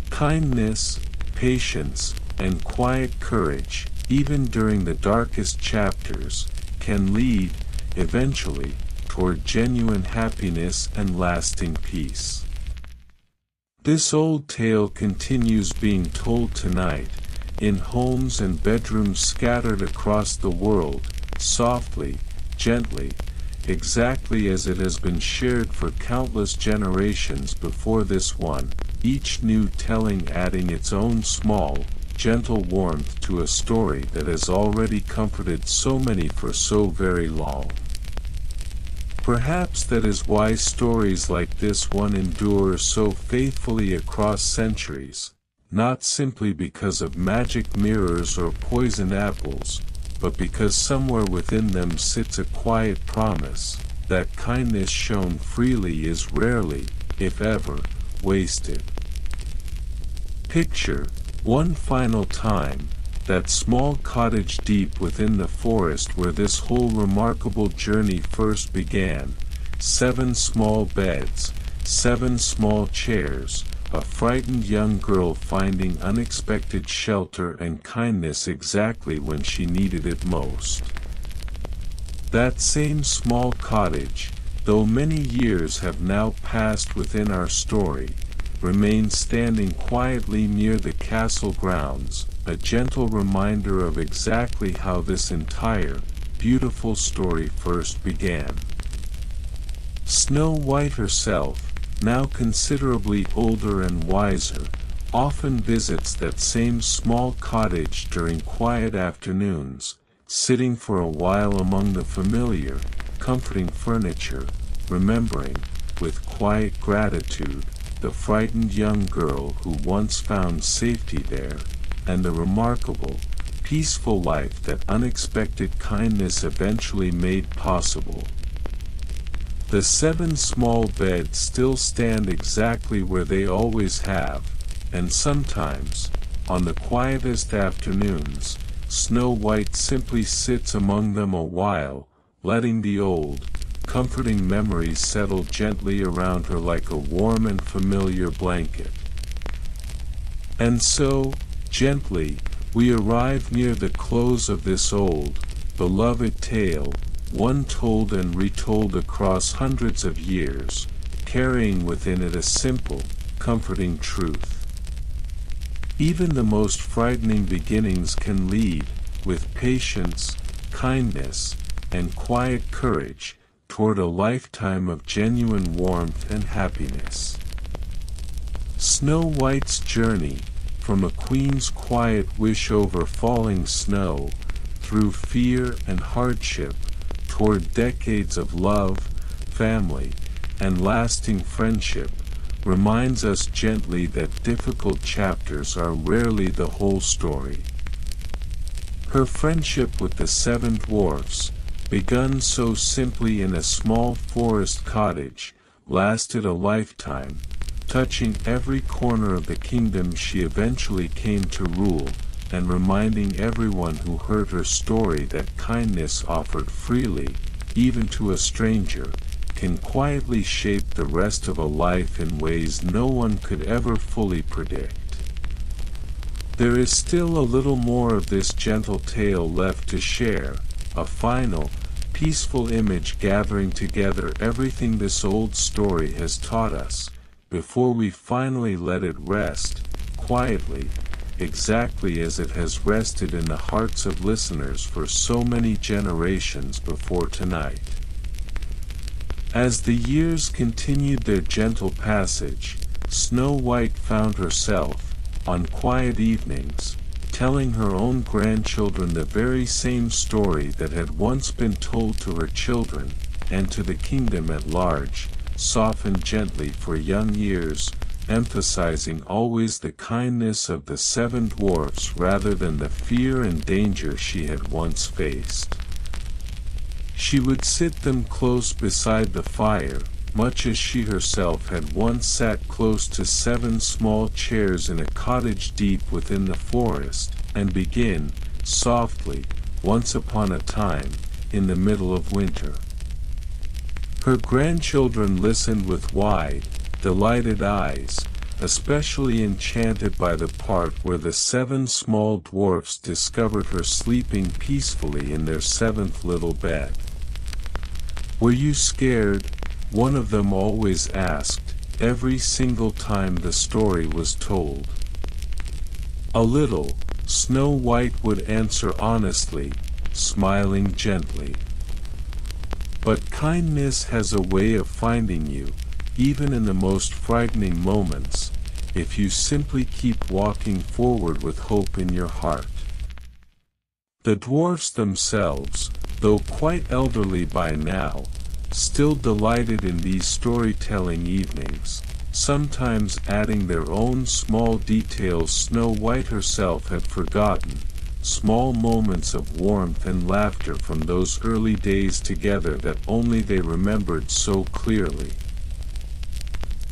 Kindness, patience, and quiet courage, even during the darkest chapters, can lead, eventually, toward genuine happiness and lasting peace. This old tale continues being told tonight, in homes and bedrooms scattered across the world, softly, gently, exactly as it has been shared for countless generations before this one, each new telling adding its own small, gentle warmth to a story that has already comforted so many for so very long. Perhaps that is why stories like this one endure so faithfully across centuries, not simply because of magic mirrors or poison apples, but because somewhere within them sits a quiet promise, that kindness shown freely is rarely, if ever, wasted. Picture, one final time, that small cottage deep within the forest where this whole remarkable journey first began, 7 small beds, 7 small chairs, a frightened young girl finding unexpected shelter and kindness exactly when she needed it most. That same small cottage, though many years have now passed within our story, remains standing quietly near the castle grounds, a gentle reminder of exactly how this entire, beautiful story first began. Snow White herself, now considerably older and wiser, often visits that same small cottage during quiet afternoons, sitting for a while among the familiar, comforting furniture, remembering, with quiet gratitude, the frightened young girl who once found safety there, and the remarkable, peaceful life that unexpected kindness eventually made possible. The 7 small beds still stand exactly where they always have, and sometimes, on the quietest afternoons, Snow White simply sits among them a while, letting the old, comforting memories settle gently around her like a warm and familiar blanket. And so, gently, we arrive near the close of this old, beloved tale, one told and retold across hundreds of years, carrying within it a simple, comforting truth. Even the most frightening beginnings can lead, with patience, kindness, and quiet courage, toward a lifetime of genuine warmth and happiness. Snow White's journey, from a queen's quiet wish over falling snow, through fear and hardship, toward decades of love, family, and lasting friendship, reminds us gently that difficult chapters are rarely the whole story. Her friendship with the seven dwarfs, begun so simply in a small forest cottage, lasted a lifetime, touching every corner of the kingdom she eventually came to rule, and reminding everyone who heard her story that kindness offered freely, even to a stranger, can quietly shape the rest of a life in ways no one could ever fully predict. There is still a little more of this gentle tale left to share, a final, peaceful image gathering together everything this old story has taught us, before we finally let it rest, quietly, exactly as it has rested in the hearts of listeners for so many generations before tonight. As the years continued their gentle passage, Snow White found herself, on quiet evenings, telling her own grandchildren the very same story that had once been told to her children, and to the kingdom at large, softened gently for young ears, emphasizing always the kindness of the seven dwarfs rather than the fear and danger she had once faced. She would sit them close beside the fire, much as she herself had once sat close to seven small chairs in a cottage deep within the forest, and begin, softly, once upon a time, in the middle of winter. Her grandchildren listened with wide, delighted eyes, especially enchanted by the part where the seven small dwarfs discovered her sleeping peacefully in their seventh little bed. "Were you scared?" one of them always asked, every single time the story was told. "A little," Snow White would answer honestly, smiling gently. But kindness has a way of finding you, even in the most frightening moments, if you simply keep walking forward with hope in your heart. The dwarfs themselves, though quite elderly by now, still delighted in these storytelling evenings, sometimes adding their own small details Snow White herself had forgotten, small moments of warmth and laughter from those early days together that only they remembered so clearly.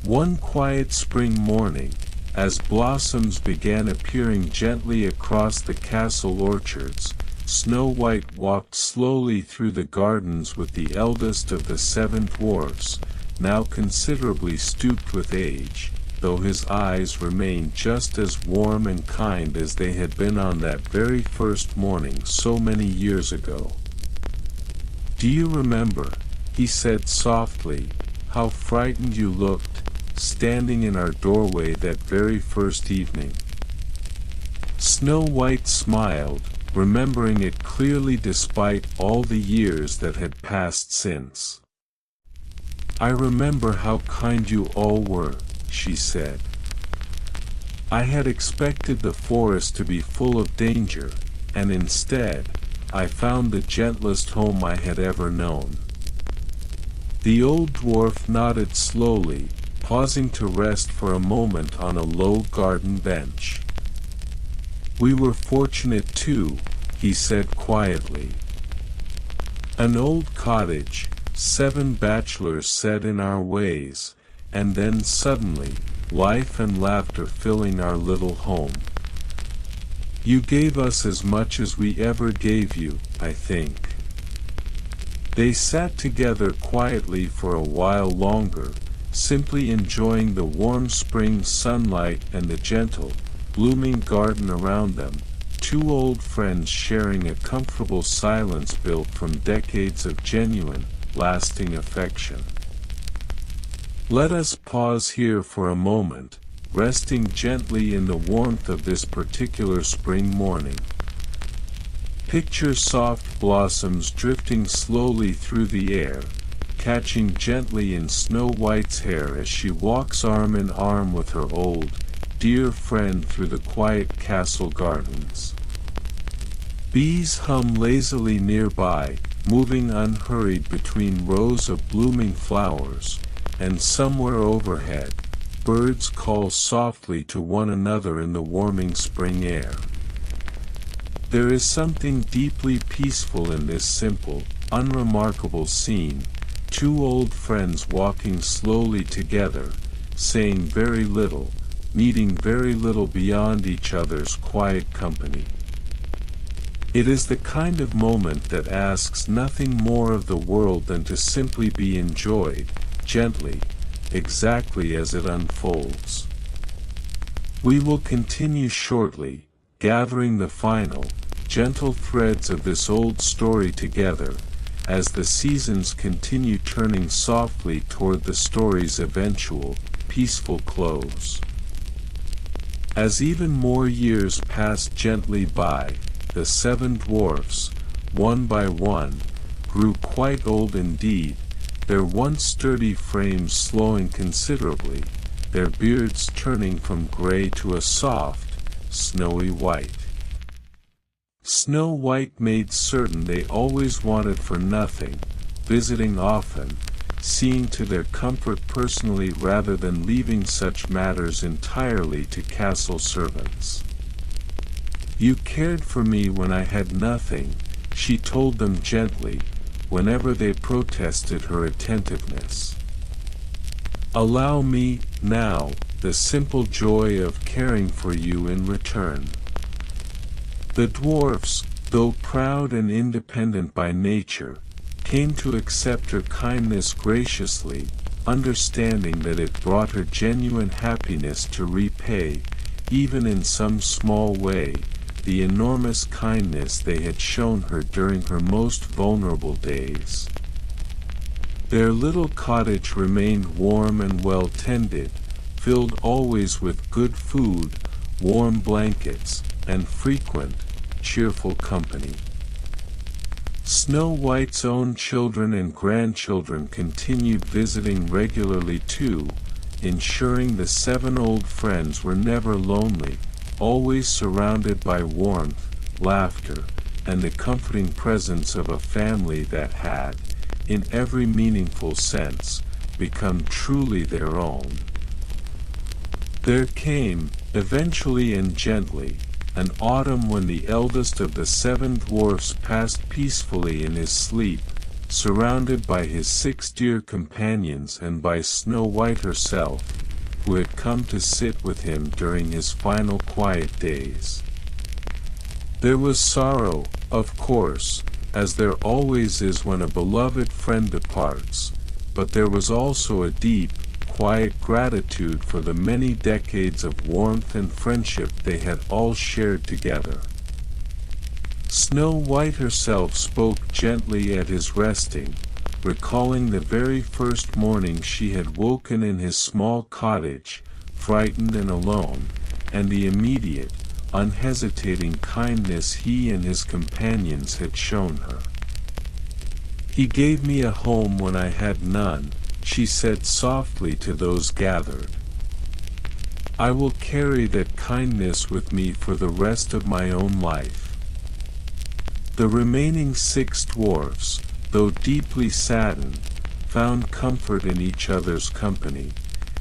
One quiet spring morning, as blossoms began appearing gently across the castle orchards, Snow White walked slowly through the gardens with the eldest of the seven dwarfs, now considerably stooped with age, though his eyes remained just as warm and kind as they had been on that very first morning so many years ago. "Do you remember," he said softly, "how frightened you looked, standing in our doorway that very first evening?" Snow White smiled, remembering it clearly despite all the years that had passed since. "I remember how kind you all were," she said. "I had expected the forest to be full of danger, and instead, I found the gentlest home I had ever known." The old dwarf nodded slowly, pausing to rest for a moment on a low garden bench. "We were fortunate too," he said quietly. "An old cottage, seven bachelors set in our ways, and then suddenly, life and laughter filling our little home. You gave us as much as we ever gave you, I think." They sat together quietly for a while longer, simply enjoying the warm spring sunlight and the gentle, blooming garden around them, two old friends sharing a comfortable silence built from decades of genuine, lasting affection. Let us pause here for a moment, resting gently in the warmth of this particular spring morning. Picture soft blossoms drifting slowly through the air, catching gently in Snow White's hair as she walks arm in arm with her old, dear friend through the quiet castle gardens. Bees hum lazily nearby, moving unhurried between rows of blooming flowers, and somewhere overhead, birds call softly to one another in the warming spring air. There is something deeply peaceful in this simple, unremarkable scene, two old friends walking slowly together, saying very little, needing very little beyond each other's quiet company. It is the kind of moment that asks nothing more of the world than to simply be enjoyed, gently, exactly as it unfolds. We will continue shortly, gathering the final, gentle threads of this old story together, as the seasons continue turning softly toward the story's eventual, peaceful close. As even more years passed gently by, the 7 dwarfs, one by one, grew quite old indeed, their once sturdy frames slowing considerably, their beards turning from gray to a soft, snowy white. Snow White made certain they always wanted for nothing, visiting often, seeing to their comfort personally rather than leaving such matters entirely to castle servants. "You cared for me when I had nothing," she told them gently, whenever they protested her attentiveness. "Allow me, now, the simple joy of caring for you in return." The dwarfs, though proud and independent by nature, came to accept her kindness graciously, understanding that it brought her genuine happiness to repay, even in some small way, the enormous kindness they had shown her during her most vulnerable days. Their little cottage remained warm and well tended, filled always with good food, warm blankets, and frequent, cheerful company. Snow White's own children and grandchildren continued visiting regularly too, ensuring the 7 old friends were never lonely, always surrounded by warmth, laughter, and the comforting presence of a family that had, in every meaningful sense, become truly their own. There came, eventually and gently, an autumn when the eldest of the 7 dwarfs passed peacefully in his sleep, surrounded by his 6 dear companions and by Snow White herself, who had come to sit with him during his final quiet days. There was sorrow, of course, as there always is when a beloved friend departs, but there was also a deep, quiet gratitude for the many decades of warmth and friendship they had all shared together. Snow White herself spoke gently at his resting, recalling the very first morning she had woken in his small cottage, frightened and alone, and the immediate, unhesitating kindness he and his companions had shown her. "He gave me a home when I had none," she said softly to those gathered. "I will carry that kindness with me for the rest of my own life." The remaining 6 dwarfs, though deeply saddened, found comfort in each other's company,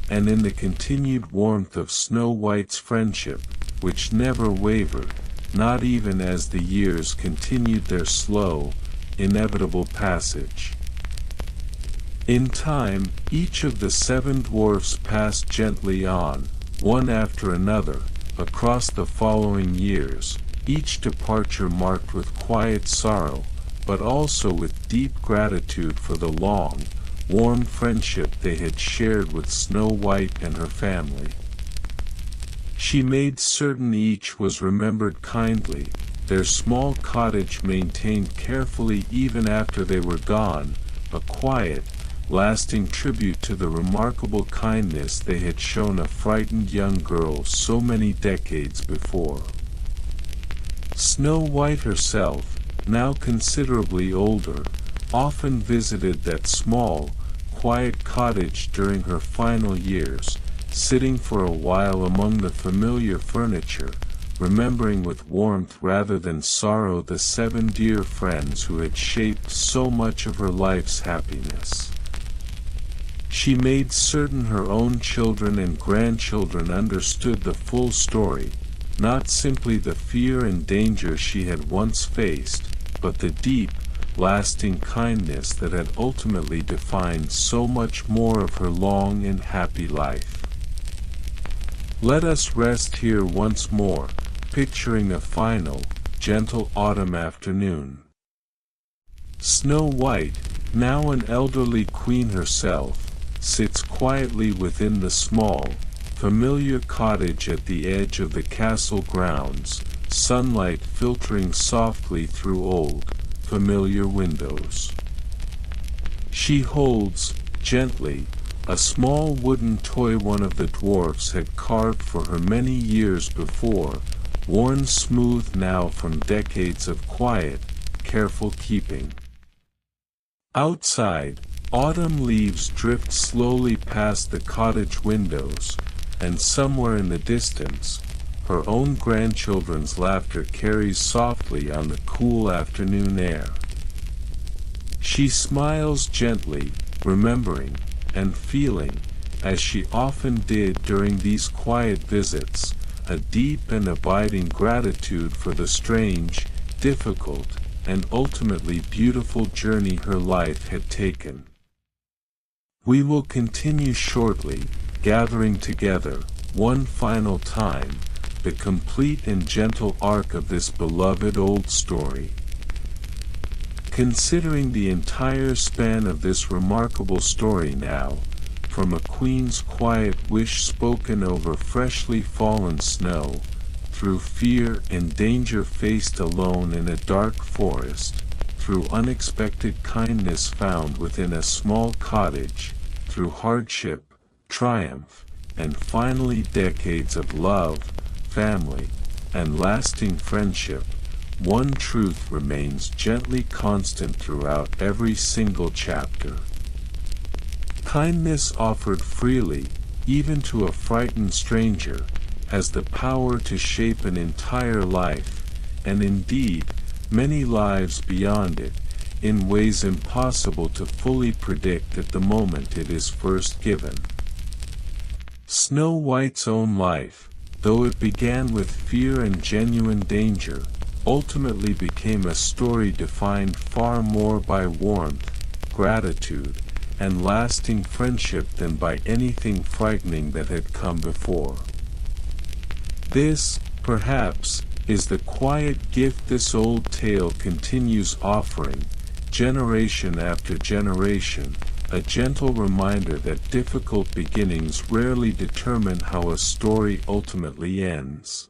and in the continued warmth of Snow White's friendship, which never wavered, not even as the years continued their slow, inevitable passage. In time, each of the 7 dwarfs passed gently on, one after another, across the following years, each departure marked with quiet sorrow, but also with deep gratitude for the long, warm friendship they had shared with Snow White and her family. She made certain each was remembered kindly, their small cottage maintained carefully even after they were gone, a quiet, lasting tribute to the remarkable kindness they had shown a frightened young girl so many decades before. Snow White herself, now considerably older, often visited that small, quiet cottage during her final years, sitting for a while among the familiar furniture, remembering with warmth rather than sorrow the 7 dear friends who had shaped so much of her life's happiness. She made certain her own children and grandchildren understood the full story, not simply the fear and danger she had once faced, but the deep, lasting kindness that had ultimately defined so much more of her long and happy life. Let us rest here once more, picturing a final, gentle autumn afternoon. Snow White, now an elderly queen herself, sits quietly within the small, familiar cottage at the edge of the castle grounds, sunlight filtering softly through old, familiar windows. She holds, gently, a small wooden toy one of the dwarfs had carved for her many years before, worn smooth now from decades of quiet, careful keeping. Outside, autumn leaves drift slowly past the cottage windows, and somewhere in the distance, her own grandchildren's laughter carries softly on the cool afternoon air. She smiles gently, remembering, and feeling, as she often did during these quiet visits, a deep and abiding gratitude for the strange, difficult, and ultimately beautiful journey her life had taken. We will continue shortly, gathering together, one final time, the complete and gentle arc of this beloved old story. Considering the entire span of this remarkable story now, from a queen's quiet wish spoken over freshly fallen snow, through fear and danger faced alone in a dark forest, through unexpected kindness found within a small cottage, through hardship, triumph, and finally decades of love, family, and lasting friendship, one truth remains gently constant throughout every single chapter. Kindness offered freely, even to a frightened stranger, has the power to shape an entire life, and indeed, many lives beyond it, in ways impossible to fully predict at the moment it is first given. Snow White's own life, though it began with fear and genuine danger, ultimately became a story defined far more by warmth, gratitude, and lasting friendship than by anything frightening that had come before. This, perhaps, is the quiet gift this old tale continues offering, generation after generation, a gentle reminder that difficult beginnings rarely determine how a story ultimately ends.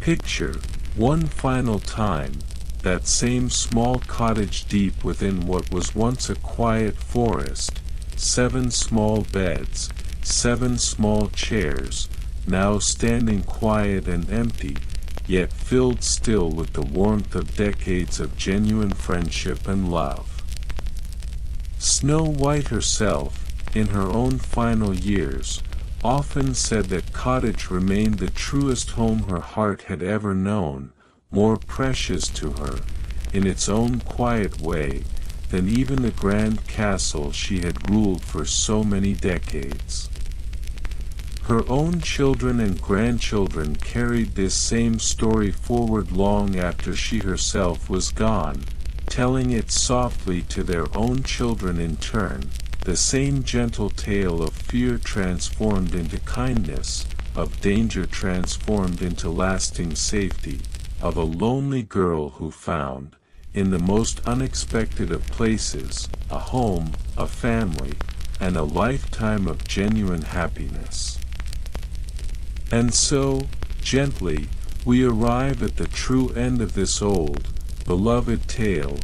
Picture, one final time, that same small cottage deep within what was once a quiet forest, 7 small beds, 7 small chairs, now standing quiet and empty, yet filled still with the warmth of decades of genuine friendship and love. Snow White herself, in her own final years, often said that cottage remained the truest home her heart had ever known, more precious to her, in its own quiet way, than even the grand castle she had ruled for so many decades. Her own children and grandchildren carried this same story forward long after she herself was gone, telling it softly to their own children in turn, the same gentle tale of fear transformed into kindness, of danger transformed into lasting safety, of a lonely girl who found, in the most unexpected of places, a home, a family, and a lifetime of genuine happiness. And so, gently, we arrive at the true end of this old, beloved tale,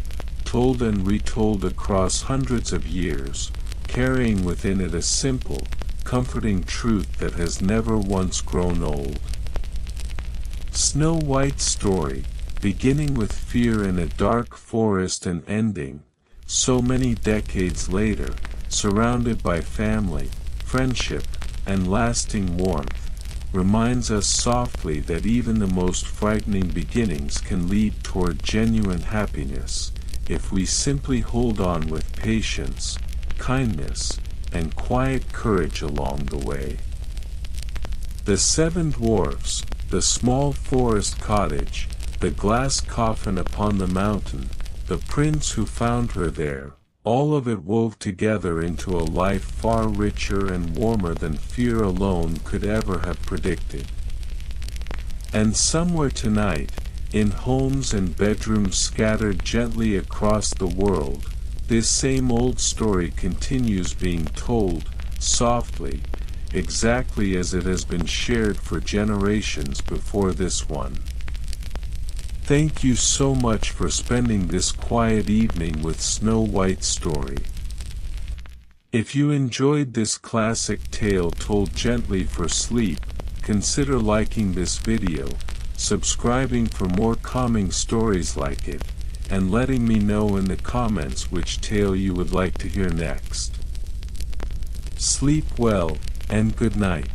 told and retold across hundreds of years, carrying within it a simple, comforting truth that has never once grown old. Snow White's story, beginning with fear in a dark forest and ending, so many decades later, surrounded by family, friendship, and lasting warmth, reminds us softly that even the most frightening beginnings can lead toward genuine happiness, if we simply hold on with patience, kindness, and quiet courage along the way. The Seven Dwarfs, the small forest cottage, the glass coffin upon the mountain, the prince who found her there, all of it wove together into a life far richer and warmer than fear alone could ever have predicted. And somewhere tonight, in homes and bedrooms scattered gently across the world, this same old story continues being told, softly, exactly as it has been shared for generations before this one. Thank you so much for spending this quiet evening with Snow White's story. If you enjoyed this classic tale told gently for sleep, consider liking this video, subscribing for more calming stories like it, and letting me know in the comments which tale you would like to hear next. Sleep well, and good night.